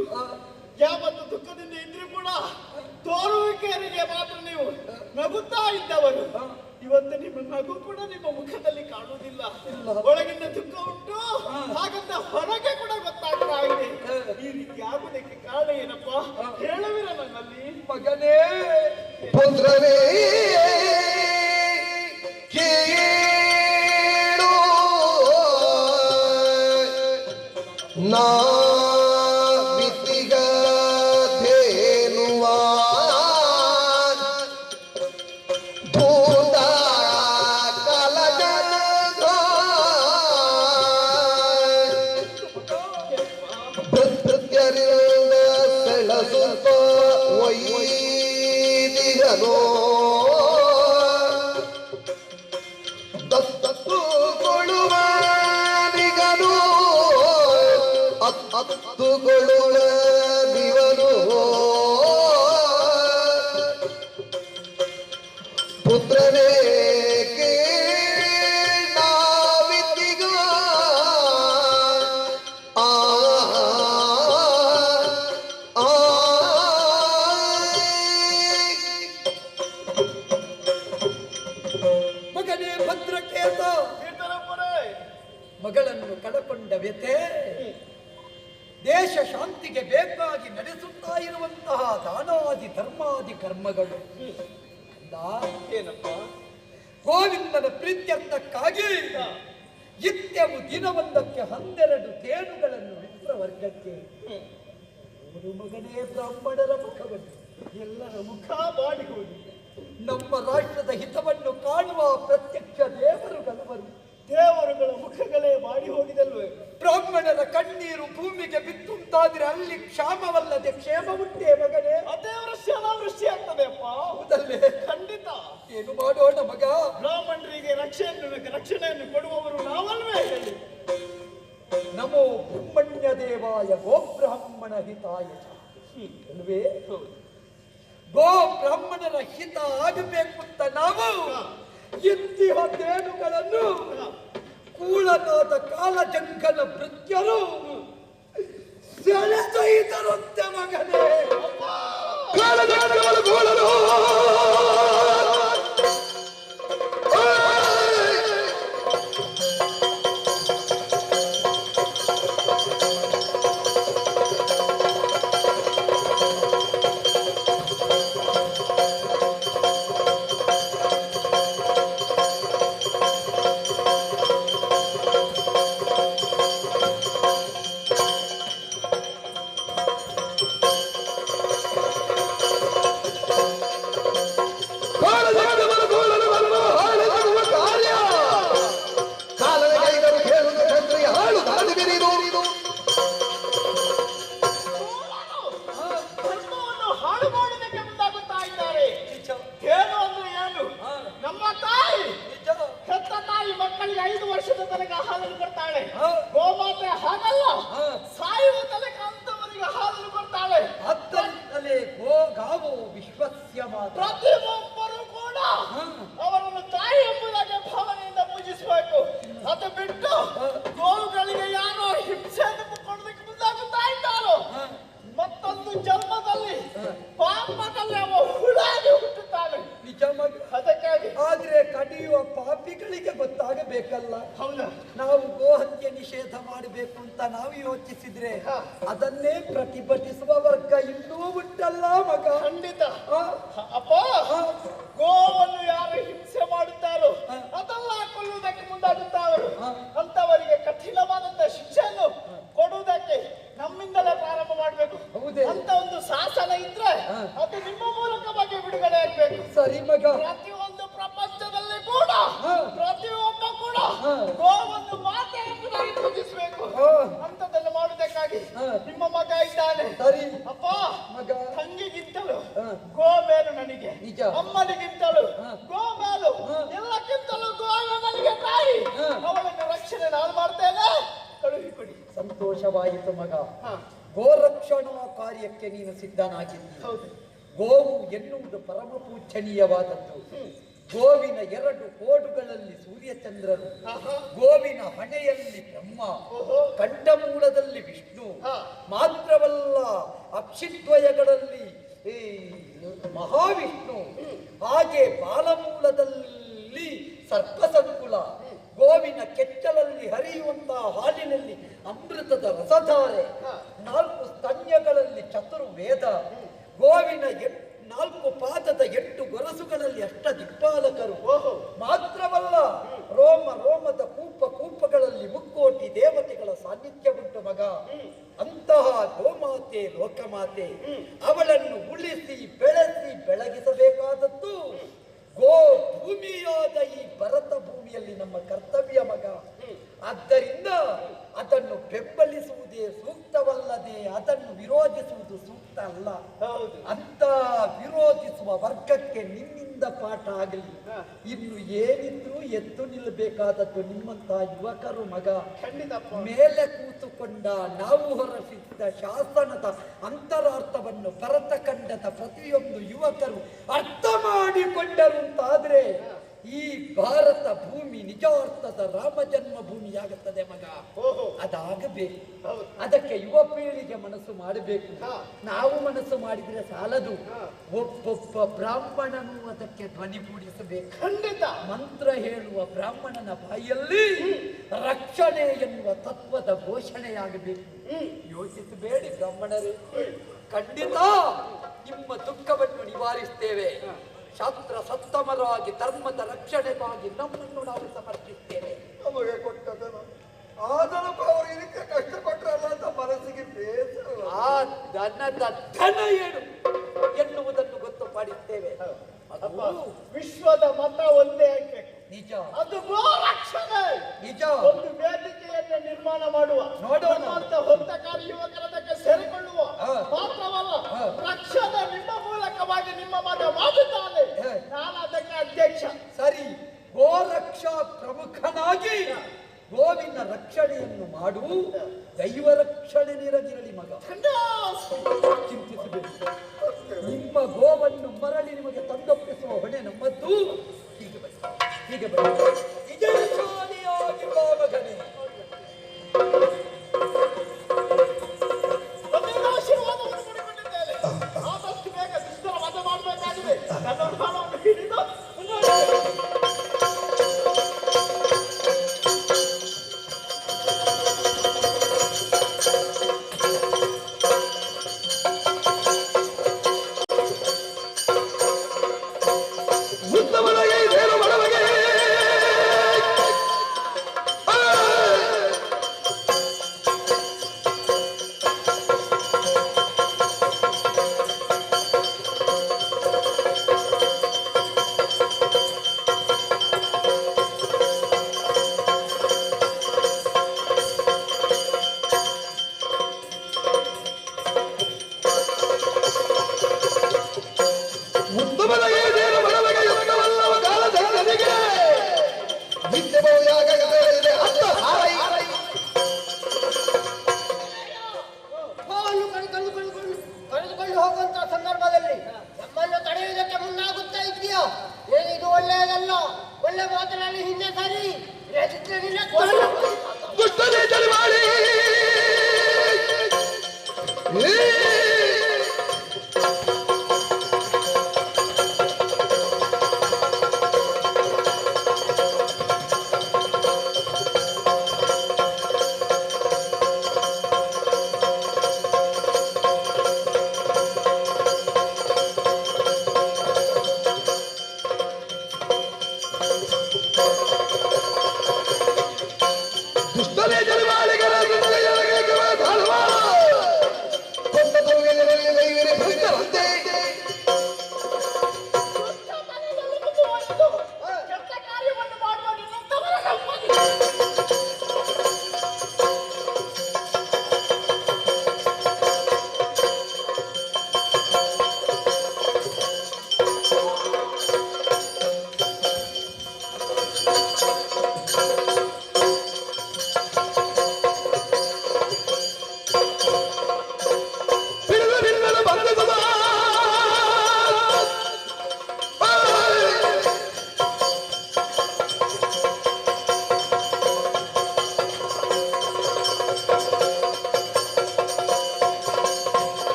ಯಾವತ್ತು ದುಃಖದಿಂದ ಇದ್ರೂ ಕೂಡ ತೋರುವಿಕೆಯರಿಗೆ ಮಾತ್ರ ನೀವು ನಗುತ್ತಾ ಇದ್ದವರು. ಇವತ್ತು ನಿಮ್ಮ ನಗು ಕೂಡ ನಿಮ್ಮ ಮುಖದಲ್ಲಿ ಕಾಣುವುದಿಲ್ಲ. ಒಳಗಿಂದ ದುಃಖ ಉಂಟು, ಹಾಗಂತ ಹೊರಗೆ ಕೂಡ ಗೊತ್ತಾಗ್ತಾ ಇದೆ. ಈ ರೀತಿ ಆಗುವುದಕ್ಕೆ ಕಾರಣ ಏನಪ್ಪ ಹೇಳುವಿರ ನನ್ನಲ್ಲಿ? ಮಗನೇ, ಪುತ್ರನೇ ಕೇಳು ನಾ ಹತ್ತುಕೊಳ್ಳುವ ದಿವನು ಪುತ್ರನೇ ಕೇಳಿಗ ಮಗನೇ ಭದ್ರಕೇತ, ಮಗಳನ್ನು ಕಳಕೊಂಡ ವ್ಯತೆ, ದೇಶ ಶಾಂತಿಗೆ ಬೇಕಾಗಿ ನಡೆಸುತ್ತಾ ಇರುವಂತಹ ದಾನಾದಿ ಧರ್ಮಾದಿ ಕರ್ಮಗಳು. ಏನಪ್ಪ? ಗೋವಿಂದನ ಪ್ರೀತ್ಯರ್ಥಕ್ಕಾಗಿ ನಿತ್ಯವು ದಿನವೊಂದಕ್ಕೆ 12 ತೇನುಗಳನ್ನು ವಿಪ್ರವರ್ಗಕ್ಕೆ. ಮಗನೇ, ಬ್ರಾಹ್ಮಣರ ಮುಖವನ್ನು, ಎಲ್ಲರ ಮುಖ ಮಾಡಿ ಹೋಗಿ ನಮ್ಮ ರಾಷ್ಟ್ರದ ಹಿತವನ್ನು ಕಾಣುವ ಪ್ರತ್ಯಕ್ಷ ದೇವರುಗಳವರು. ದೇವರುಗಳ ಮುಖಗಳೇ ಮಾಡಿ ಹೋಗಿದಲ್ವೇ? ಬ್ರಾಹ್ಮಣರ ಕಣ್ಣೀರು ಭೂಮಿಗೆ ಬಿತ್ತುಂತಾದ್ರೆ ಅಲ್ಲಿ ಕ್ಷಾಮವಲ್ಲದೆ ಕ್ಷೇಮ ಉಂಟೆ ಮಗನೇ? ಅದೇ ವೃಷ್ಟಿ ಅನಾವೃಷ್ಟಿ ಆಗ್ತದೆ ಅಪ್ಪ. ಹೌದಲ್ಲೇ? ಖಂಡಿತ. ಏನು ಮಾಡೋಣ ಮಗ? ಬ್ರಾಹ್ಮಣರಿಗೆ ರಕ್ಷಣೆಯನ್ನು ಕೊಡುವವರು ನಾವಲ್ವೇ? ಹೇಳಿ. ನಮೋ ಬ್ರಹ್ಮಣ್ಯ ದೇವಾಯ ಗೋಬ್ರಾಹ್ಮಣ ಹಿತಾಯ ಚ. ಅಲ್ವೇ? ಗೋ ಬ್ರಾಹ್ಮಣರ ಹಿತ ಆಗಬೇಕು ಅಂತ ನಾವು ಇಂತಿಹ ತೇನುಗಳನ್ನು ಕೂಳನಾದ ಕಾಲಜಂಕನ ಭೃತ್ಯರು ಸೆಳೆದೊಯ್ದರಂತೆ ಮಗನೇ. ಕಾಲಜಂಕನ ಗೋಳರು ಗೋಮಾತೆ ಹಾಗಲ್ಲ, ಸಾಯುವ ತನಕ ಅಂತವರಿಗೆ ಹಾಲನ್ನು ಕೊಡ್ತಾಳೆ. ಅತ್ತಲೇ ಗೋಗಾವೋ ವಿಶ್ವಸ್ಯ ಮಾತ. ಪ್ರತಿಯೊಬ್ಬರು ಕೂಡ ಅವರನ್ನು ತಾಯಿ ಎಂಬುದಾಗಿ ಭಾವನೆಯಿಂದ ಪೂಜಿಸಬೇಕು. ಅದು ಬಿಟ್ಟು ಗೋವುಗಳಿಗೆ ಯಾರೋ ಹಿಂಸೆಯನ್ನು ಕೊಡೋದಕ್ಕೆ ಮುಂದಾಗುತ್ತಾ ಇದ್ದಾರೋ ಮತ್ತೊಂದು ಜನ್ಮದಲ್ಲಿ ಪಾಪದಲ್ಲಿ ಅವ ಹುಳಾಗಿ ಹುಟ್ಟುತ್ತಾನೆ. ನಿಜ ಮಗ. ಅದಕ್ಕಾಗಿ ಆದ್ರೆ ಕಡಿಯುವ ಪಾಪಿಗಳಿಗೆ ಗೊತ್ತಾಗಬೇಕಲ್ಲ. ಹೌದಾ? ನಾವು ಗೋಹತ್ಯೆ ನಿಷೇಧ ಮಾಡಬೇಕು ಅಂತ ನಾವು ಯೋಚಿಸಿದ್ರೆ ಅದನ್ನೇ ಪ್ರತಿಭಟಿಸುವ ವರ್ಗ ಇನ್ನೂ ಉಂಟಲ್ಲ ಮಗ. ಖಂಡಿತ. ಆ, ಅಪ್ಪ, ಗೋವನ್ನು ಯಾರು ಹಿಂಸೆ ಮಾಡುತ್ತಾರೋ ಅದೆಲ್ಲ ಕೊಲ್ಲುವುದಕ್ಕೆ ಮುಂದಾಗುತ್ತಾವರು. ಅಂತವರಿಗೆ ಕಠಿಣವಾದಂತ ಶಿಕ್ಷೆಯನ್ನು ಕೊಡುವುದಕ್ಕೆ ನಮ್ಮಿಂದಲೇ ಪ್ರಾರಂಭ ಮಾಡಬೇಕು. ಹೌದೇ? ಅಂತ ಒಂದು ಶಾಸನ ಇದ್ರೆ ಅದು ನಿಮ್ಮ ಮೂಲಕವಾಗಿ ಬಿಡುಗಡೆ ಆಗ್ಬೇಕು. ಸರಿ ಮಗ. ಪ್ರತಿಯೊಂದು ಪ್ರಪಂಚದಲ್ಲಿ ಕೂಡ ಪ್ರತಿಯೊಬ್ಬ ಕೂಡ ಗೋವನ್ನು ಮಾತೆ ಎಂಬುದಾಗಿ ಪೂಜಿಸಬೇಕು. ಅಂತದನ್ನು ಮಾಡುವುದಕ್ಕಾಗಿ ನಿಮ್ಮ ಮಗ ಇದ್ದಾನೆ. ಸರಿ ಅಪ್ಪ, ಮಗ. ತಂಗಿಗಿಂತಲೂ ಗೋ ಮೇಲು ನನಗೆ, ನಿಜ. ಅಮ್ಮನಿಗಿಂತಲೂ ಗೋ ಮೇಲು, ಎಲ್ಲಕ್ಕಿಂತಲೂ ಗೋವೆ ನನಗೆ ತಾಯಿ. ಅವಳನ್ನು ರಕ್ಷಣೆ ನಾನು ಮಾಡ್ತೇನೆ, ಕಳುಹಿಕೊಡಿ. ಸಂತೋಷವಾಯಿತು ಮಗ. ಗೋರಕ್ಷಣಾ ಕಾರ್ಯಕ್ಕೆ ನೀನು ಸಿದ್ಧನಾಗಿದ್ದೀಯ. ಹೌದು. ಗೋವು ಎನ್ನುವುದು ಪರಮ ಪೂಜ್ಯನೀಯವಾದದ್ದು. ಗೋವಿನ 2 ಕೋಡುಗಳಲ್ಲಿ ಸೂರ್ಯಚಂದ್ರರು, ಗೋವಿನ ಹಣೆಯಲ್ಲಿ ಬ್ರಹ್ಮ, ಕಂಠಮೂಲದಲ್ಲಿ ವಿಷ್ಣು, ಮಾತ್ರವಲ್ಲ ಅಕ್ಷಿದ್ವಯಗಳಲ್ಲಿ ಈ ಮಹಾವಿಷ್ಣು, ಹಾಗೆ ಬಾಲಮೂಲದಲ್ಲಿ ಸರ್ಪಸಂಕುಲ, ಗೋವಿನ ಕೆಚ್ಚಲಲ್ಲಿ ಹರಿಯುವಂತಹ ಹಾಲಿನಲ್ಲಿ ಅಮೃತದ ರಸಧಾರೆ, 4 ಸ್ತನ್ಯಗಳಲ್ಲಿ ಚತುರ್ವೇದ, ಗೋವಿನ 4 ಪಾದದ 8 ಗೊರಸುಗಳಲ್ಲಿ ಅಷ್ಟದಿಕ್ಪಾಲಕರು, ಮಾತ್ರವಲ್ಲ ರೋಮ ರೋಮದ ಕೂಪಗಳಲ್ಲಿ ಮುಕ್ಕೋಟಿ ದೇವತೆಗಳ ಸಾನ್ನಿಧ್ಯ ಉಂಟು ಮಗ. ಅಂತಹ ಗೋಮಾತೆ ಲೋಕಮಾತೆ, ಅವಳನ್ನು ಉಳಿಸಿ ಬೆಳೆಸಿ ಬೆಳಗಿಸಬೇಕಾದದ್ದು ಗೋ ಭೂಮಿಯಾದ ಈ ಭರತ ಭೂಮಿಯಲ್ಲಿ ನಮ್ಮ ಕರ್ತವ್ಯ ಮಗ. ಆದ್ದರಿಂದ ಅದನ್ನು ಬೆಂಬಲಿಸುವುದೇ ಸೂಕ್ತವಲ್ಲದೆ ಅದನ್ನು ವಿರೋಧಿಸುವುದು ಸೂಕ್ತ ಅಲ್ಲ. ಅಂತ ವಿರೋಧಿಸುವ ವರ್ಗಕ್ಕೆ ನಿಮ್ಮಿಂದ ಪಾಠ ಆಗಲಿ. ಇನ್ನು ಏನಿದ್ರು ಎದ್ದು ನಿಲ್ಲಬೇಕಾದದ್ದು ನಿಮ್ಮಂತಹ ಯುವಕರು ಮಗ. ಮೇಲೆ ಕೂತುಕೊಂಡ ನಾವು ಹೊರಸಿದ್ದ ಶಾಸನದ ಅಂತರಾರ್ಥವನ್ನು ಭರತಖಂಡದ ಪ್ರತಿಯೊಂದು ಯುವಕರು ಅರ್ಥ ಮಾಡಿಕೊಂಡರು ಅಂತಾದ್ರೆ ಈ ಭಾರತ ಭೂಮಿ ನಿಜಾರ್ಥದ ರಾಮ ಜನ್ಮ ಭೂಮಿಯಾಗುತ್ತದೆ ಮಗ. ಅದಾಗಬೇಕು. ಅದಕ್ಕೆ ಯುವ ಪೀಳಿಗೆ ಮನಸ್ಸು ಮಾಡಬೇಕು. ನಾವು ಮನಸ್ಸು ಮಾಡಿದ್ರೆ ಸಾಲದು, ಒಬ್ಬೊಬ್ಬ ಬ್ರಾಹ್ಮಣನು ಅದಕ್ಕೆ ಧ್ವನಿಗೂಡಿಸಬೇಕು. ಖಂಡಿತ. ಮಂತ್ರ ಹೇಳುವ ಬ್ರಾಹ್ಮಣನ ಬಾಯಲ್ಲಿ ರಕ್ಷಣೆ ಎನ್ನುವ ತತ್ವದ ಘೋಷಣೆಯಾಗಬೇಕು. ಯೋಚಿಸಬೇಡಿ ಬ್ರಾಹ್ಮಣರೇ, ಖಂಡಿತ ನಿಮ್ಮ ದುಃಖವನ್ನು ನಿವಾರಿಸ್ತೇವೆ. ಶಾಸ್ತ್ರ ಸತ್ತಮರಾಗಿ ಧರ್ಮದ ರಕ್ಷಣೆಗಾಗಿ ನಮ್ಮನ್ನು ನಾವು ಸಮರ್ಪಿಸ್ತೇವೆ. ನಮಗೆ ಕೊಟ್ಟದನು ಆದರೂ ಅವರು ಇದಕ್ಕೆ ಕಷ್ಟಪಟ್ಟರಲ್ಲ ಅಂತ ಮನಸ್ಸಿಗೆ ಬೇಸರ. ಆ ಧನದ ಧನ ಏನು ಎನ್ನುವುದನ್ನು ಗೊತ್ತುಪಡಿಸ್ತೇವೆ. ವಿಶ್ವದ ಮತ ಒಂದೇ ಆಗ್ಬೇಕು. ನಿಜ. ಅದು ಗೋ ರಕ್ಷಣೆ. ನಿಜ. ಒಂದು ವೇದಿಕೆಯನ್ನು ನಿರ್ಮಾಣ ಮಾಡುವ, ನೋಡೋಣ. ಹೊತ್ತಕಾರಿ ಯುವಕರದಕ್ಕೆ ಸೇರಿಕೊಳ್ಳುವ ಮಾತ್ರವಲ್ಲ, ರಕ್ಷಣೆ ನಿಮ್ಮ ಮೂಲಕವಾಗಿ ನಿಮ್ಮ ಮಗ ಮಾಡುತ್ತಾನೆ. ನಾನು ಅದಕ್ಕೆ ಅಧ್ಯಕ್ಷ. ಸರಿ, ಗೋರಕ್ಷಾ ಪ್ರಮುಖನಾಗಿ ಗೋವಿನ ರಕ್ಷಣೆಯನ್ನು ಮಾಡು, ದೈವ ರಕ್ಷಣೆ ನಿರಗಿರಲಿ ಮಗ. ಚಿಂತಿಸಬೇಕು. ನಿಮ್ಮ ಗೋವನ್ನು ಮರಳಿ ನಿಮಗೆ ತಂದೊಪ್ಪಿಸುವ ಹೊಣೆ ನಮ್ಮದ್ದು. ಹೀಗೆ ಬನ್ನಿ, ಹೀಗೆ ಬನ್ನಿ. ವಿಜಯಶಾಲಿಯಾಗಿ ಬಾ ಮಗನೇ. ಆಶೀರ್ವಾದವನ್ನು ಪಡೆದುಕೊಂಡಿದ್ದೇನೆ. ಆದಷ್ಟು ಬೇಗ ದುಷ್ಟರ ವಧ ಮಾಡಬೇಕಾಗಿದೆ. ನನ್ನ ಪ್ರಾಣವನ್ನು ಹಿಡಿದು ಕಳೆದುಕೊಂಡು ಹೋಗುವಂತಹ ಸಂದರ್ಭದಲ್ಲಿ ನಮ್ಮನ್ನು ತಡೆಯುವುದಕ್ಕೆ ಮುಂದಾಗುತ್ತಾ ಇದೆಯಾ? ಏನಿದು ಒಳ್ಳೆಯದಲ್ಲ. ಒಳ್ಳೆ ಮಾತನಾಡಿ ಹಿಂದೆ ಸರಿ.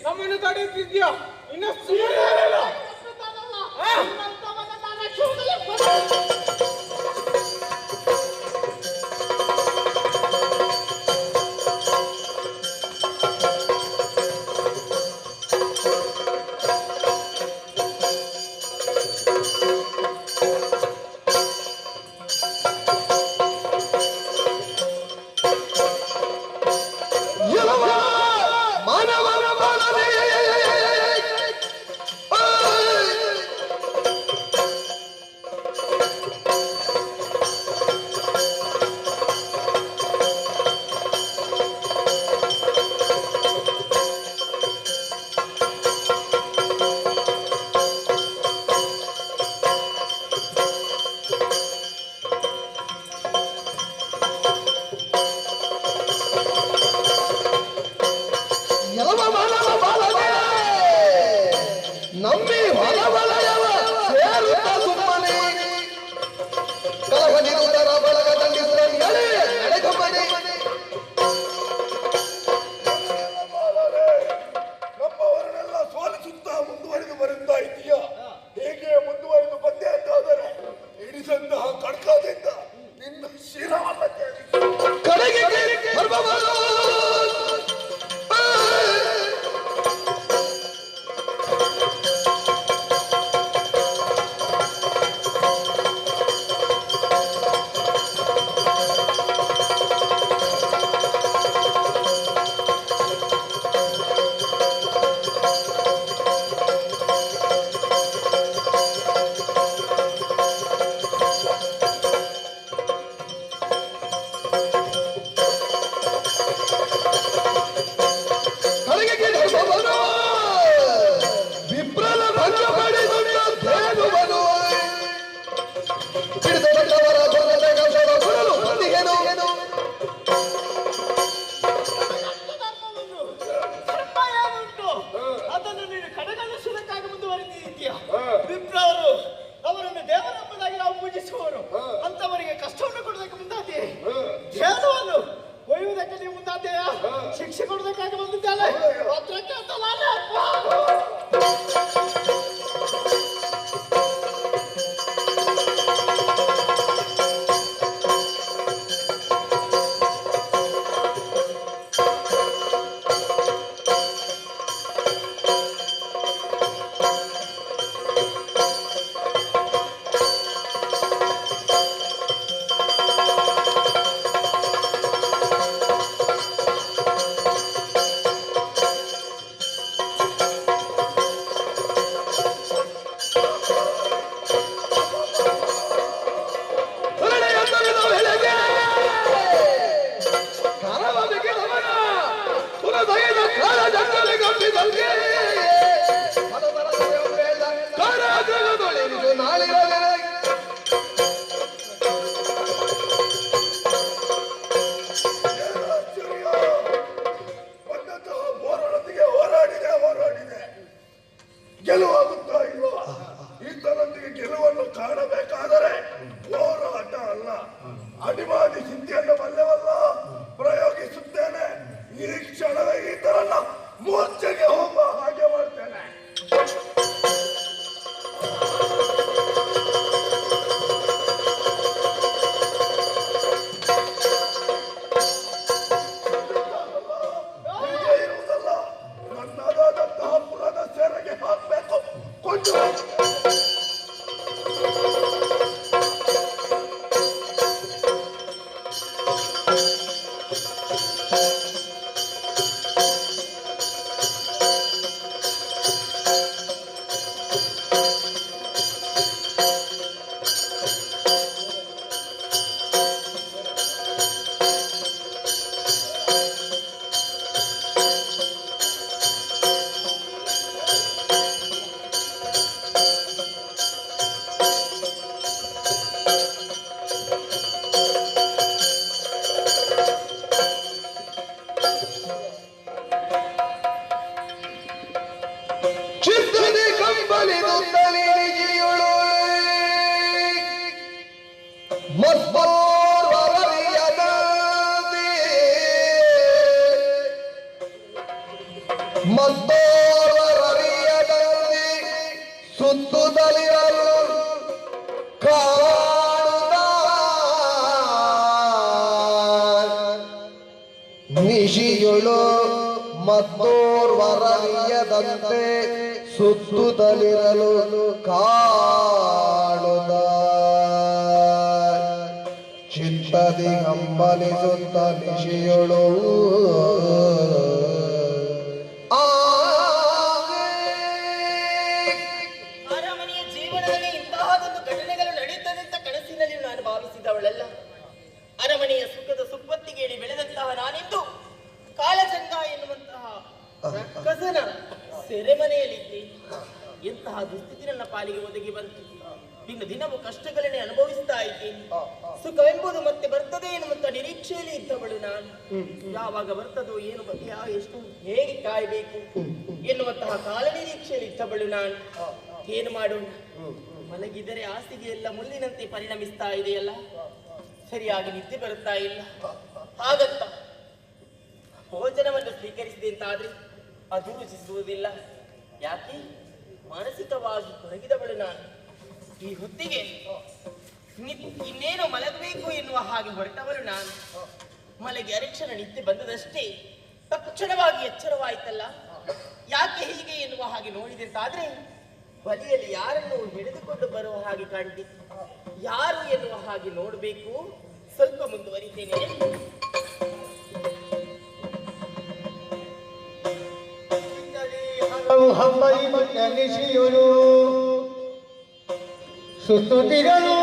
ನಮ್ಮನ್ನು ತಡೆಯುತ್ತಿದ್ಯಾ? ಇನ್ನು ಸುಮ್ಮನೆ ತಪ್ಪಿದಲ್ಗೆ ಕಾರಾಗೃಹದೊಳಗಿದು ನಾಳಿರಲಿರ ಹೋರಾಟದಿಗೆ ಹೋರಾಡಿದೆ ಗೆಲುವಾಗುತ್ತಾ ಇಲ್ವಾ? ಈತನೊಂದಿಗೆ ಗೆಲುವನ್ನು ಕಾಣಬೇಕಾದರೆ ಹೋರಾಟ ಅಲ್ಲ, ಅಡಿಮಾದಿ ಸಿದ್ಧಿಯನ್ನು ಬಲ್ಲೆವಲ್ಲ ಪ್ರಯೋಗಿಸುತ್ತೇನೆ. ಈ ಕ್ಷಣವೇ ಈತನನ್ನ ಮೂರ್ಛೆಗೆ ಹೋಗುವ ಹಾಗೆ ಮಾಡ್ತೇನೆ. ಹೀಗೆ ಇರುವುದಲ್ಲ, ನನ್ನದಾದಂತಹ ಪುರದ ಸೆರೆಗೆ ಹಾಕಬೇಕು. ಕೊಂಡು ಚಿತ್ತದಿ ಕಂಬಲಿದು ತಲೆಗಿಯುಳು ಮತ್ತೋರ್ವರರಿಯದಂತೆ ಸುತ್ತುತ್ತಲಿರಲು ಕಾಣುತ್ತ ನಿಶಿಯುಳು ಮತ್ತೋರ್ವರರಿಯದಂತೆ ಸುತ್ತುತ್ತಲಿರಲು ಕಾಣುತ್ತ ಚಿತ್ತದಿ ಹಂಬಲಿಸುತ್ತ ನಿಶಿಯುಳು ಅರಮನೆಯ ಜೀವನದಲ್ಲಿ ಇಂತಹದೊಂದು ಘಟನೆಗಳು ನಡೆಯುತ್ತದೆ ಅಂತ ಕನಸಿನಲ್ಲಿ ನಾನು ಭಾವಿಸಿದವಳಲ್ಲ. ಅರಮನೆಯ ಸುಖದ ಸುಪ್ಪತ್ತಿಗೇಳಿ ಬೆಳೆದಂತಹ ನಾನಿಂದು ಕಾಳಚಂದ ಎನ್ನುವಂತಹ ರಕ್ಕಸನ ಸೆರೆಮನೆಯಲ್ಲಿದ್ದೆ. ಎಂತಹ ದುಸ್ಥಿತಿ ನನ್ನ ಪಾಲಿಗೆ ಒದಗಿ ಬಂತು. ದಿನವೂ ಕಷ್ಟಗಳನ್ನೇ ಅನುಭವಿಸ್ತಾ ಇದ್ದೀನಿ. ಸುಖವೆಂಬುದು ಮತ್ತೆ ಬರ್ತದೆ ಎನ್ನುವಂತ ನಿರೀಕ್ಷೆಯಲ್ಲಿ ಇದ್ದವಳು ನಾನು. ಯಾವಾಗ ಬರ್ತದೋ ಏನು ಎಷ್ಟು ಹೇಗೆ ಕಾಯಬೇಕು ಎನ್ನುವಂತಹ ಕಾಲ ನಿರೀಕ್ಷೆಯಲ್ಲಿ ಇದ್ದವಳು ನಾನು. ಏನು ಮಾಡೋಣ, ಮಲಗಿದರೆ ಹಾಸಿಗೆ ಎಲ್ಲ ಮುಳ್ಳಿನಂತೆ ಪರಿಣಮಿಸ್ತಾ ಇದೆಯಲ್ಲ, ಸರಿಯಾಗಿ ನಿದ್ದೆ ಬರುತ್ತಾ ಇಲ್ಲ. ಹಾಗಂತ ಭೋಜನವನ್ನು ಸ್ವೀಕರಿಸಿದೆ ಅಂತಾದ್ರೆ ಅದು ರುಚಿಸುವುದಿಲ್ಲ. ಯಾಕೆ? ಮಾನಸಿಕವಾಗಿ ಕೊರಗಿದವಳು ನಾನು. ಈ ಹೊತ್ತಿಗೆ ಇನ್ನೇನು ಮಲಗಬೇಕು ಎನ್ನುವ ಹಾಗೆ ಹೊರಟವಳು ನಾನು. ಮಲಗಿ ಅರಕ್ಷಣ ನಿದ್ದೆ ಬಂದದಷ್ಟೇ ತಕ್ಷಣವಾಗಿ ಎಚ್ಚರವಾಯ್ತಲ್ಲ. ಯಾಕೆ ಹೀಗೆ ಎನ್ನುವ ಹಾಗೆ ನೋಡಿದೆ ಅಂತಾದ್ರೆ ಬಲಿಯಲ್ಲಿ ಯಾರನ್ನು ಹಿಡಿದುಕೊಂಡು ಬರುವ ಹಾಗೆ ಕಾಣ್ತಿತ್ತು. ಯಾರು ಎನ್ನುವ ಹಾಗೆ ನೋಡಬೇಕು. ಸ್ವಲ್ಪ ಮುಂದುವರಿತೇನೆ. ಹಂಬಲಿಸಿಯುಳು ಸುತ್ತುತ್ತಿರಲು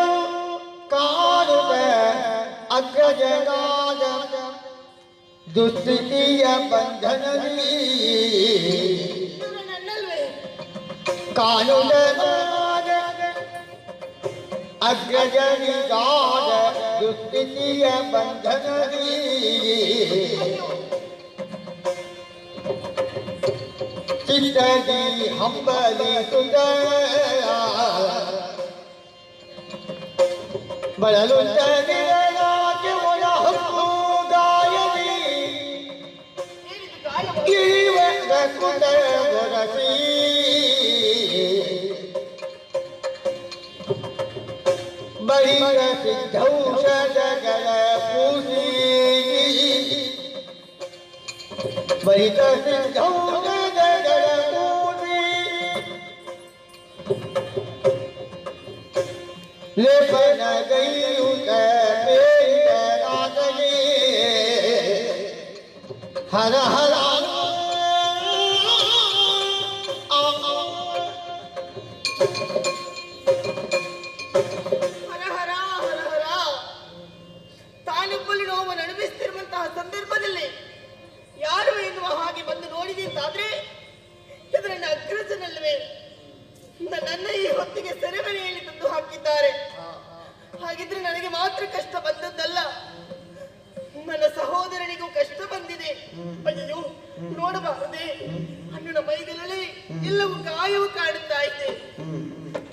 ಕಾಣುತ್ತ ಅಗ್ರಜನಾದ ದುಸ್ಥಿತಿಯ ಬಂಧನದಲ್ಲಿ ಕಾಣುತ್ತ ಅಗ್ರಜನಿಗಾದ ದುಸ್ಥಿತಿಯ ಬಂಧನದಲ್ಲಿ ಚಿತ್ತದಿ ಹಂಬಲಿಸುತ್ತ ಬಳಲುತ್ತಲಿರಲಾಗೆ ಒಳ ಹಕ್ಕು ಗಾಯದಿ ಇಳಿವ ಕುಟ ಒರಸಿ ಬಳಿಕ ಸಿದ್ಧೌಷಧಗಳ ಪೂಸಿ ಬಳಿಕ ಸಿದ್ಧೌಷಧಗಳ ಪೂಸಿ ಲೇಪನ ಗೈಯುತ ಬೇಡರಾಗಲಿ ಹರ ಹರ ತಾನೊಬ್ಬಳು ನೋವನ್ನು ಅನುಭವಿಸುತ್ತಿರುವಂತಹ ಸಂದರ್ಭದಲ್ಲಿ ಯಾರು ಎನ್ನುವ ಹಾಗೆ ಬಂದು ನೋಡಿದೆ ಅಂತಾದ್ರೆ ಹೇಳಿದರೆ ನನ್ನನ್ನ ಈ ಹೊತ್ತಿಗೆ ಸೆರೆಮನೆಯಲ್ಲಿ ತಂದು ಹಾಕಿದ್ದಾರೆ. ಹಾಗಿದ್ರೆ ನನಗೆ ಮಾತ್ರ ಕಷ್ಟ ಬಂದದ್ದಲ್ಲ, ನನ್ನ ಸಹೋದರನಿಗೂ ಕಷ್ಟ ಬಂದಿದೆ. ಅಯ್ಯೋ, ನೋಡಬಾರದೆ, ಅಣ್ಣನ ಮೈಗಳಲ್ಲಿ ಎಲ್ಲವೂ ಗಾಯವು ಕಾಡುತ್ತಾ ಇದೆ.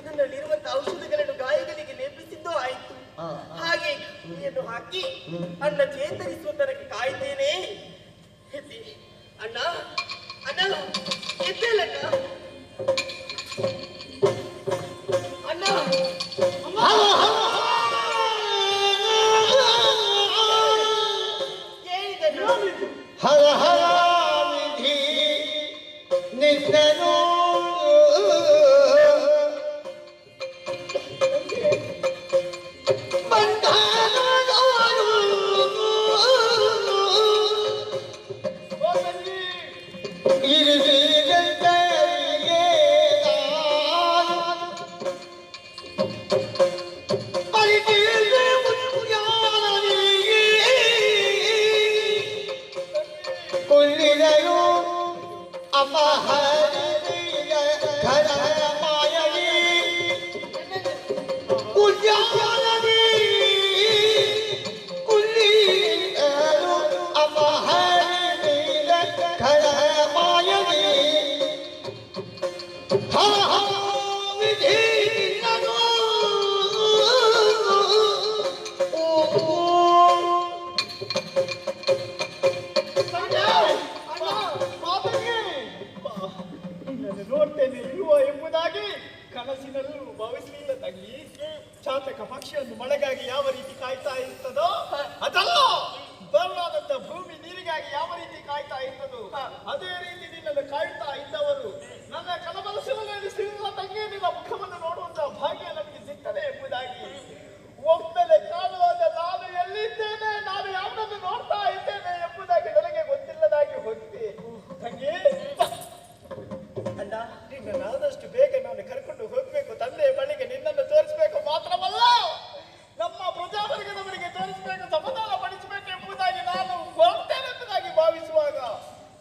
ನನ್ನಲ್ಲಿರುವಂತಹ ಔಷಧಗಳನ್ನು ಗಾಯಗಳಿಗೆ ಲೇಪಿಸಿದ್ದು ಆಯ್ತು. ಹಾಗೆ ಕಹಿಯನ್ನು ಹಾಕಿ ಅಣ್ಣ ಚೇತರಿಸುವ ತನಕ ಕಾಯ್ತೇನೆ. ಅಣ್ಣ ಅಣ್ಣ ಎದ್ದೇಲಣ್ಣ. ಅಣ್ಣ ಹರ ಹರ ವಿಧಿ ನಿನ್ನನು ನೋಡ್ತೇನೆ ಇರುವ ಎಂಬುದಾಗಿ ಕನಸಿನಲ್ಲೂ ಭಾವಿಸಲಿಲ್ಲ ತಂಗಿ. ಚಾತಕ ಪಕ್ಷಿಯನ್ನು ಮಳೆಗಾಗಿ ಯಾವ ರೀತಿ ಕಾಯ್ತಾ ಇರ್ತದೋ ಅದಲ್ಲ, ಬರಲಾದಂತ ಭೂಮಿ ನೀರಿಗಾಗಿ ಯಾವ ರೀತಿ ಕಾಯ್ತಾ ಇರ್ತದೋ ಅದೇ ರೀತಿ ನಿನ್ನನ್ನು ಕಾಯ್ತಾ ಇದ್ದವರು ನನ್ನ ಕನಮನಸ್ಸಿನಲ್ಲಿ ಸಿಗುವ ತಂಗಿ ನಿನ್ನ ಮುಖವನ್ನು ನೋಡುವಂತ ಭಾಗ್ಯ ನಮಗೆ ಸಿಗ್ತದೆ ಎಂಬುದಾಗಿ ಒಮ್ಮೆಲೆ ಕಾಣುವಾಗ ನಾನು ಎಲ್ಲಿದ್ದೇನೆ, ನಾನು ಯಾವನನ್ನು ನೋಡ್ತಾ ಇದ್ದೇನೆ ಎಂಬುದಾಗಿ ನನಗೆ ಗೊತ್ತಿಲ್ಲದಾಗಿ ಹೋಗಿದೆ ತಂಗಿ. ಅಣ್ಣ, ನಿನ್ನನ್ನಾದಷ್ಟು ಬೇಗ ನಾನು ಕರ್ಕೊಂಡು ಹೋಗ್ಬೇಕು ತಂದೆ ಬಳಿಗೆ, ನಿನ್ನನ್ನು ತೋರಿಸ್ಬೇಕು ಮಾತ್ರವಲ್ಲ ನಮ್ಮ ಪ್ರಜಾವರ್ಗದವರಿಗೆ ತೋರಿಸ್ಬೇಕು, ಸಮಾಧಾನ ಪಡಿಸಬೇಕು ಎಂಬುದಾಗಿ ನಾನು ಹೊರಟೇನೆ ಎಂಬುದಾಗಿ ಭಾವಿಸುವಾಗ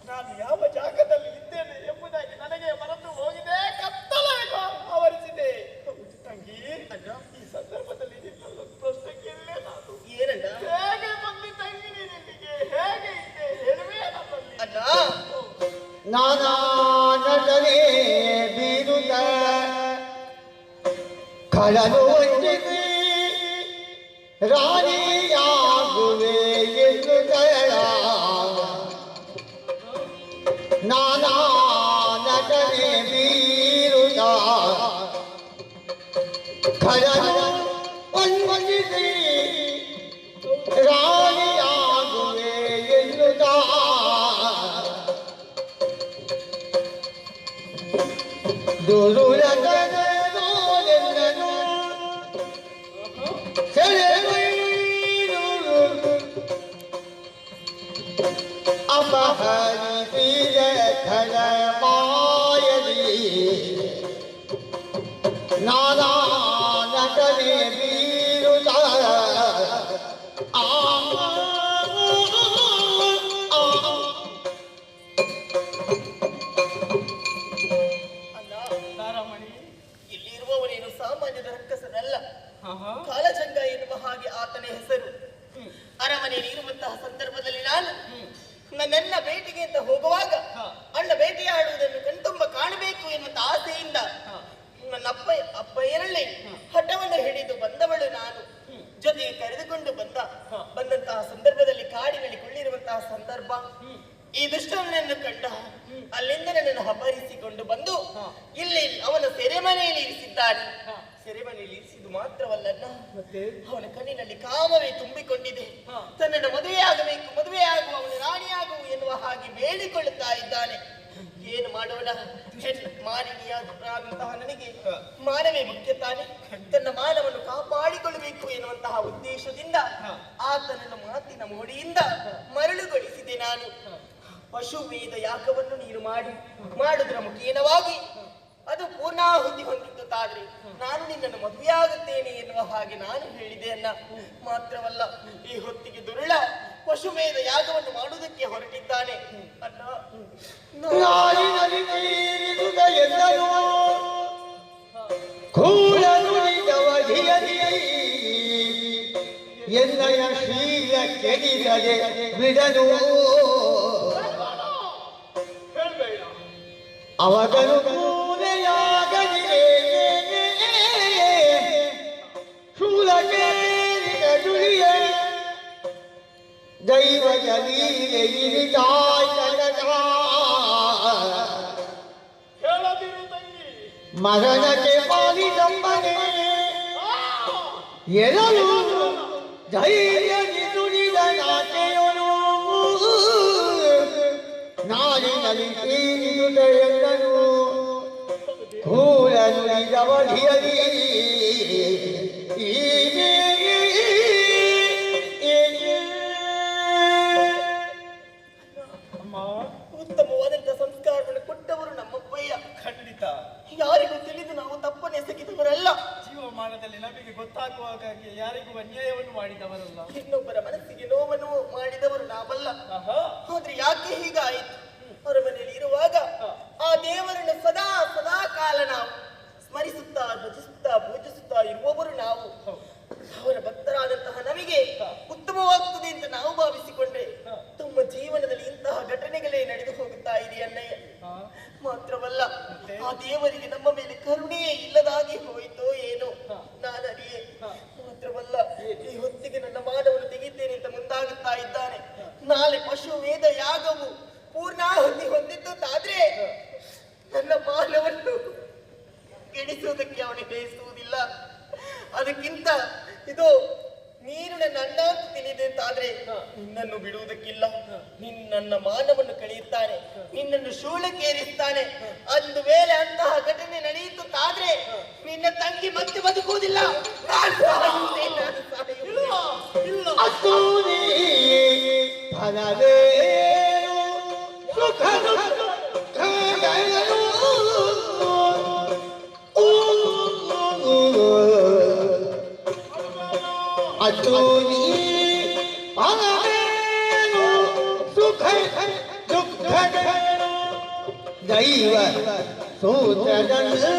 ನಾನು ಯಾವ ಜಾಗದಲ್ಲಿ ಇದ್ದೇನೆ ಎಂಬುದಾಗಿ ನನಗೆ ಮರೆತು ಹೋಗಿದೆ, ಕತ್ತಲೆ ಆವರಿಸಿದೆ ತಂಗಿ. ಈ ಸಂದರ್ಭದಲ್ಲಿ ನಿನ್ನಲ್ಲೊಂದು ಪ್ರಶ್ನೆ ಕೇಳಲೇ ನಾನು. ಏನಣ್ಣ? ಹೇಗೆ ಬಂದಿ ತಂಗಿ ನಿನ್ನಿಗೆ, ಹೇಗೆ ಇದ್ದೆ ಹೇಳುವೆ ನನ್ನಲ್ಲಿ. ಅಣ್ಣ, ನಾನಾ ನಟನೆ ಬೀರುತ್ತ ಕಳಲು ವಂಚಿಸಿ ರಾಣಿಯಾಗುವೆ ಎನ್ನುತ್ತಳ. ನಾನಾ ನಟನೆ ಬೀರುತ್ತ ಕಳಲು ವಂಚಿಸಿ ರಾಣಿಯಾಗುವೆ ಎನ್ನುತ್ತ ದುರುಳತನನು ಸೆಳೆವೈರು ಅಪಹರಿಸಿದ ಖಳಮಾಯದಿ ನಾನಾ ನಟನೆ ಬೀರುತ್ತ ಇಲ್ಲಿರುವವನೇನು ಸಾಮಾನ್ಯದ ರಕ್ಕಸನಲ್ಲ, ಕಾಲಜಂಗ ಎನ್ನುವ ಹಾಗೆ ಆತನ ಹೆಸರು. ಅರಮನೆಯಲ್ಲಿ ಇರುವಂತಹ ಸಂದರ್ಭದಲ್ಲಿ ನಾನು ನನ್ನೆಲ್ಲ ಭೇಟಿಗೆ ಅಂತ ಹೋಗುವಾಗ ಅಣ್ಣ ಬೇಟೆಯಾಡುವುದನ್ನು ಕಣ್ತುಂಬ ಕಾಣಬೇಕು ಎನ್ನುವಂತ ಆಸೆಯಿಂದ ನನ್ನ ಅಪ್ಪಯ್ಯನಲ್ಲೇ ಹಠವನ್ನು ಹಿಡಿದು ಬಂದವಳು ನಾನು. ಜೊತೆಗೆ ಕರೆದುಕೊಂಡು ಬಂದಂತಹ ಸಂದರ್ಭದಲ್ಲಿ ಕಾಡಿನಲ್ಲಿ ಕುಳ್ಳಿರುವಂತಹ ಸಂದರ್ಭ, ಈ ದುಷ್ಟನನ್ನು ಕಂಡ ಅಲ್ಲಿಂದ ನನ್ನನ್ನು ಅಪಹರಿಸಿಕೊಂಡು ಬಂದು ಇಲ್ಲಿ ಅವನ ಸೆರೆಮನೆಯಲ್ಲಿ ಇರಿಸಿದ್ದಾನೆ. ಸೆರೆಮನೆಯಲ್ಲಿ ಇರಿಸಿದ್ದು ಮಾತ್ರವಲ್ಲ, ಅವನ ಕಣ್ಣಿನಲ್ಲಿ ಕಾಮವೇ ತುಂಬಿಕೊಂಡಿದೆ. ತನ್ನನ್ನು ಮದುವೆಯಾಗಬೇಕು, ಮದುವೆಯಾಗುವ, ಅವನ ರಾಣಿಯಾಗುವ ಎನ್ನುವ ಹಾಗೆ ಬೇಡಿಕೊಳ್ಳುತ್ತಾ ಇದ್ದಾನೆ. ಏನು ಮಾಡೋಣ, ಮಾನವೀಯರಾದಂತಹ ನನಗೆ ಮಾನವೇ ಮುಖ್ಯ ತಾನೆ. ತನ್ನ ಮಾನವನ್ನು ಕಾಪಾಡಿಕೊಳ್ಳಬೇಕು ಎನ್ನುವಂತಹ ಉದ್ದೇಶದಿಂದ ಆತನನ್ನು ಮಾತಿನ ಮೋಡಿಯಿಂದ ಮರಳುಗೊಳಿಸಿದೆ ನಾನು. ಪಶುವೇದ ಯಾಗವನ್ನು ನೀನು ಮಾಡುವುದರ ಮುಖೇನವಾಗಿ ಅದು ಪೂರ್ಣಾಹುತಿ ಹೊಂದಿದ್ದಾದ್ರೆ ನಾನು ನಿನ್ನನ್ನು ಮದುವೆಯಾಗುತ್ತೇನೆ ಎನ್ನುವ ಹಾಗೆ ನಾನು ಹೇಳಿದೆ ಅನ್ನ. ಮಾತ್ರವಲ್ಲ, ಈ ಹೊತ್ತಿಗೆ ದುರುಳ ಪಶುಮೇಧ ಯಾಗವನ್ನು ಮಾಡುವುದಕ್ಕೆ ಹೊರಟಿದ್ದಾನೆ. ಅಣ್ಣ ನಾಲಿನಲ್ಲಿ ತೀರಿದುದ ಎಂದನು ಕೂಡನುಳಿದವಧಿಯಲಿ ಎನ್ನಯ ಶೀಲ ಕೆಡಿಗದೆ ಬಿಡನು ಅವಗನು ಕೂನೆಯಾಗದಿರೇ ಶೂಲಕೇರಿದ ದುಡಿಯ ದೈವ ಮರಣಕ್ಕೆ ಪಾಲಿದಮ್ಮನೆ ಎಳಲು ಧೈರ್ಯ ನುಡಿದ ನಾಟೆಯನು ನಾಡಿನಲ್ಲಿ ತೀರಿದುದ ಎಂದನು ಕೂಲ ನುಡಿದವಧಿಯಲಿ ಉತ್ತಮವಾದಂತಹ ಸಂಸ್ಕಾರವನ್ನು ಕೊಟ್ಟವರು ನಮ್ಮಪ್ಪಯ್ಯ. ಖಂಡಿತ ಯಾರಿಗೂ ತಿಳಿದು ನಾವು ತಪ್ಪನ್ನು ಎಸಗಿದವರಲ್ಲ. ಜೀವಮಾನದಲ್ಲಿ ನಮಗೆ ಗೊತ್ತಾಗುವಾಗ ಯಾರಿಗೂ ಅನ್ಯಾಯವನ್ನು ಮಾಡಿದವರಲ್ಲ. ಇನ್ನೊಬ್ಬರ ಮನಸ್ಸಿಗೆ ನೋವನ್ನು ಮಾಡಿದವರು ನಾವಲ್ಲ. ಆದ್ರೆ ಯಾಕೆ ಹೀಗಾಯಿತು? ಅರಮನೆಯಲ್ಲಿ ಇರುವಾಗ ಆ ದೇವರನ್ನು ಸದಾ ಸದಾ ಕಾಲ ನಾವು ಸ್ಮರಿಸುತ್ತಾ ಭಜಿಸುತ್ತಾ ಪೂಜಿಸುತ್ತಾ ಇರುವವರು ನಾವು. ಅವರ ಭಕ್ತರಾದಂತಹ ನಮಗೆ ಉತ್ತಮವಾಗುತ್ತದೆ ಅಂತ ನಾವು ಭಾವಿಸಿಕೊಂಡ್ರೆ ತಮ್ಮ ಜೀವನದಲ್ಲಿ ಇಂತಹ ಘಟನೆಗಳೇ ನಡೆದು ಹೋಗುತ್ತಾ ಇದೆ ಅಣ್ಣಯ್ಯ. ಮಾತ್ರವಲ್ಲ, ಆ ದೇವರಿಗೆ ನಮ್ಮ ಮೇಲೆ ಕರುಣೆಯೇ ಇಲ್ಲದಾಗಿ ಹೋಯಿತೋ ಏನೋ ನಾನರಿಯೇ. ಮಾತ್ರವಲ್ಲ, ಈ ಹೊತ್ತಿಗೆ ನನ್ನ ಮಾನವನ್ನು ತೆಗಿದ್ದೇನೆ ಅಂತ ಮುಂದಾಗುತ್ತಾ ಇದ್ದಾನೆ. ನಾಳೆ ಪಶುಮೇಧ ಯಾಗವು ಪೂರ್ಣಾಹುತಿ ಹೊಂದಿದ್ದಾದ್ರೆ ನನ್ನ ಮಾನವನ್ನು ಕೆಡಿಸುವುದಕ್ಕೆ ಅವನಿಗೆ ಬಯಸುವುದಿಲ್ಲ. ಅದಕ್ಕಿಂತ ಇದು ನೀನು ನನ್ನ ಅಣ್ಣ ಅಂತ ತಿಳಿದೆ ಅಂತಾದ್ರೆ ನಿನ್ನನ್ನು ಬಿಡುವುದಕ್ಕಿಲ್ಲ. ನನ್ನ ಮಾನವನ್ನು ಕಳೆಯುತ್ತಾನೆ, ನಿನ್ನನ್ನು ಶೂಲಕ್ಕೇರಿಸ್ತಾನೆ. ಒಂದು ವೇಳೆ ಅಂತಹ ಘಟನೆ ನಡೆಯುತ್ತಾದ್ರೆ ನಿನ್ನ ತಂಗಿ ಮತ್ತೆ ಬದುಕುವುದಿಲ್ಲ. ಅತೋನಿ ಅನವೇನು ಸುಖ ದುಃಖ ದೈವ ಸೂತ್ರದಲ್ಲಿ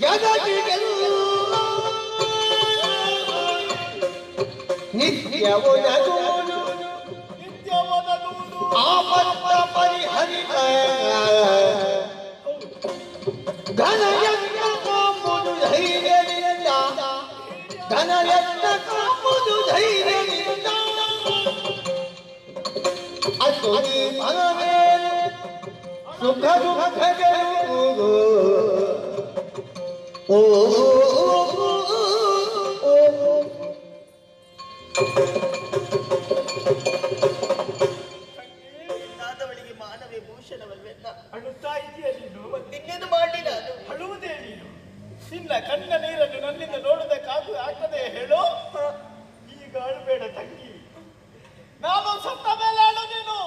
ಜಗತ್ತಿಗೆಲ್ಲ ನಿತ್ಯವೊದಗುವುದು ಆಪತ್ತ ಪರಿಹರಿತ ಘನಯಜ್ಞ ಕಾಂಬುದು ಧೈರ್ಯದಿಂದ ಘನಯಜ್ಞ ಕಾಂಬುದು ಧೈರ್ಯದಿಂದ ಅಸುನಿ ಮನವೇನು ಸುಖ ದುಃಖಗಳು ಓ ನಾದವಳಿಗೆ ಮಾನವೇ ಭೂಷಣವಲ್ವೆಲ್ಲ. ಅಳುತ್ತಾ ಇದೆಯಾ ನೀನು? ಮತ್ತಿನ್ನೇನು ಮಾಡಲಿ ನಾನು? ಅಳುವುದೇ ನೀನು? ನಿನ್ನ ಕಣ್ಣ ನೀರನ್ನು ನನ್ನಿಂದ ಆಗ್ತದೆ ಹೇಳು. ಈಗ ಅಳಬೇಡ ತಂಗಿ, ನಾನು ಸತ್ತ ಮೇಲೆ ಅಳು ನೀನು.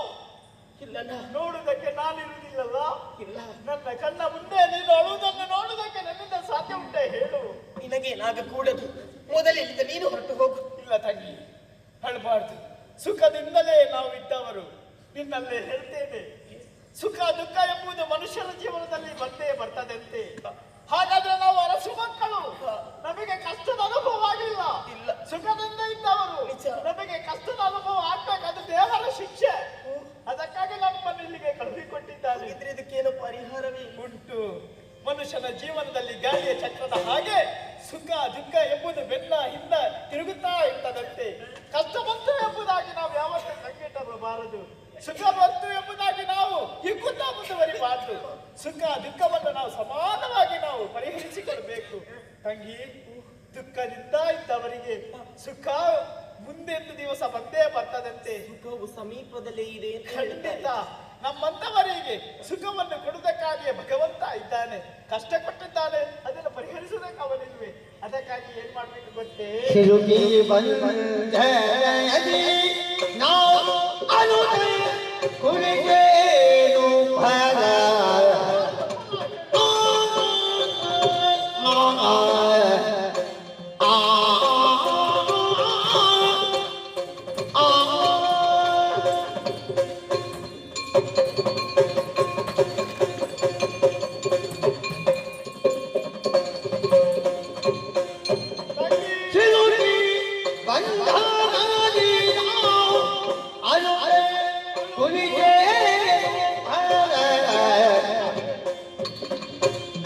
ಇಲ್ಲ, ನೋಡುವುದಕ್ಕೆ ನಾನಿರುವುದಿಲ್ಲಲ್ಲ. ಇಲ್ಲ, ನನ್ನ ಕಣ್ಣ ಮುಂದೆ ನೀನು ಅಳುವುದನ್ನು ನೋಡುವುದಕ್ಕೆ ನನ್ನಿಂದ ಸಾಧ್ಯ ಉಂಟೆ ಹೇಳು? ನಿನಗೇನಾಗಕೂಡದು. ಮೊದಲಿನಿಂದ ನೀನು ಹೊರಟು ಹೋಗು. ಇಲ್ಲ ತಂಗಿ, ಅಳಬಾರ್ದು. ಸುಖದಿಂದಲೇ ನಾವು ಇದ್ದವರು. ನಿನ್ನಲ್ಲೇ ಹೇಳ್ತೇನೆ, ಸುಖ ದುಃಖ ಎಂಬುದು ಮನುಷ್ಯನ ಜೀವನದಲ್ಲಿ ಬಂದೇ ಬರ್ತದಂತೆ. ಹಾಗಾದ್ರೆ ನಾವು ಅರಸು ಮಕ್ಕಳು, ನಮಗೆ ಕಷ್ಟದ ಅನುಭವ ಆಗಿಲ್ಲ. ಇಲ್ಲ, ಸುಖದಿಂದ ಇದ್ದವರು. ನಮಗೆ ಕಷ್ಟದ ಅನುಭವ ಆಗ್ಬೇಕು, ಅದು ದೇವರ ಶಿಕ್ಷೆ. ಅದಕ್ಕಾಗಿ ನಮ್ಮನ್ನು ಇಲ್ಲಿಗೆ ಕಳುಹಿಕೊಟ್ಟಿದ್ದಾರೆ. ಇದಕ್ಕೇನು ಪರಿಹಾರವೇ ಉಂಟು. ಮನುಷ್ಯನ ಜೀವನದಲ್ಲಿ ಗಾಳಿಯ ಚಕ್ರದ ಹಾಗೆ ಸುಖ ದುಃಖ ಎಂಬುದು ಬೆನ್ನ ಹಿಂದ ತಿರುಗುತ್ತಾ ಇರ್ತದಂತೆ. ಕಷ್ಟ ಬಂತು ಎಂಬುದಾಗಿ ನಾವು ಯಾವತ್ತೂ ಕಂಗೆಟ್ಟಬಾರದು. ಸುಖ ಬಂತು ಎಂಬುದಾಗಿ ನಾವು ಹಿಗ್ಗುತ್ತಾ ಮುಂದುವರಿಬಾರದು. ಸುಖ ದುಃಖವನ್ನು ನಾವು ಸಮಾನವಾಗಿ ನಾವು ಪರಿಹರಿಸಿಕೊಳ್ಬೇಕು ತಂಗಿ. ದುಃಖದಿಂದ ಇದ್ದವರಿಗೆ ಸುಖ ಮುಂದೆಂದು ದಿವಸ ಬಂದೇ ಬರ್ತದಂತೆ. ಸುಖವು ಸಮೀಪದಲ್ಲೇ ಇದೆ. ಖಂಡಿತ ನಮ್ಮಂತವರಿಗೆ ಸುಖವನ್ನು ಕೊಡುವುದಕ್ಕಾಗಿಯೇ ಭಗವಂತ ಇದ್ದಾನೆ. ಕಷ್ಟ ಕೊಟ್ಟಿದ್ದಾನೆ, ಅದನ್ನು ಪರಿಹರಿಸುವುದಕ್ಕೆ ಅವನಿಲ್ವೇ. ಅದಕ್ಕಾಗಿ ಏನ್ ಮಾಡ್ಬೇಕು ಗೊತ್ತೇ?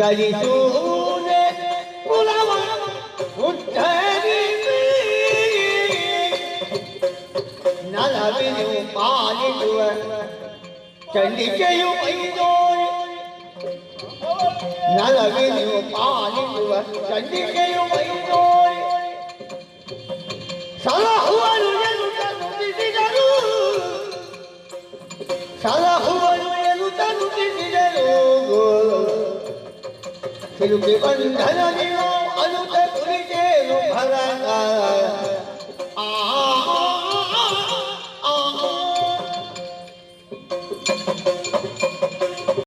ಕಲಿಸೂನೆ ಕುಲವ ಉದ್ಧರಿಸಿ ನಲವಿನು ಪಾಲಿಸುವ ಚಂಡಿಕೆಯು ಐದೋರಿ ನಲವಿನು ಪಾಲಿಸುವ ಚಂಡಿಕೆಯು ಐದೋರಿ ಸಲಹುವನು ಎನ್ನುತ್ತ ನುಡಿಸಿದರು ಸಲಹುವನು ಎನ್ನುತ್ತ ನುಡಿಸಿದರು ಸಿಲುಕಿ ಬಂಧನದಿಯೋ ಅನುತ ಕುರಿತೇನು ಭರತ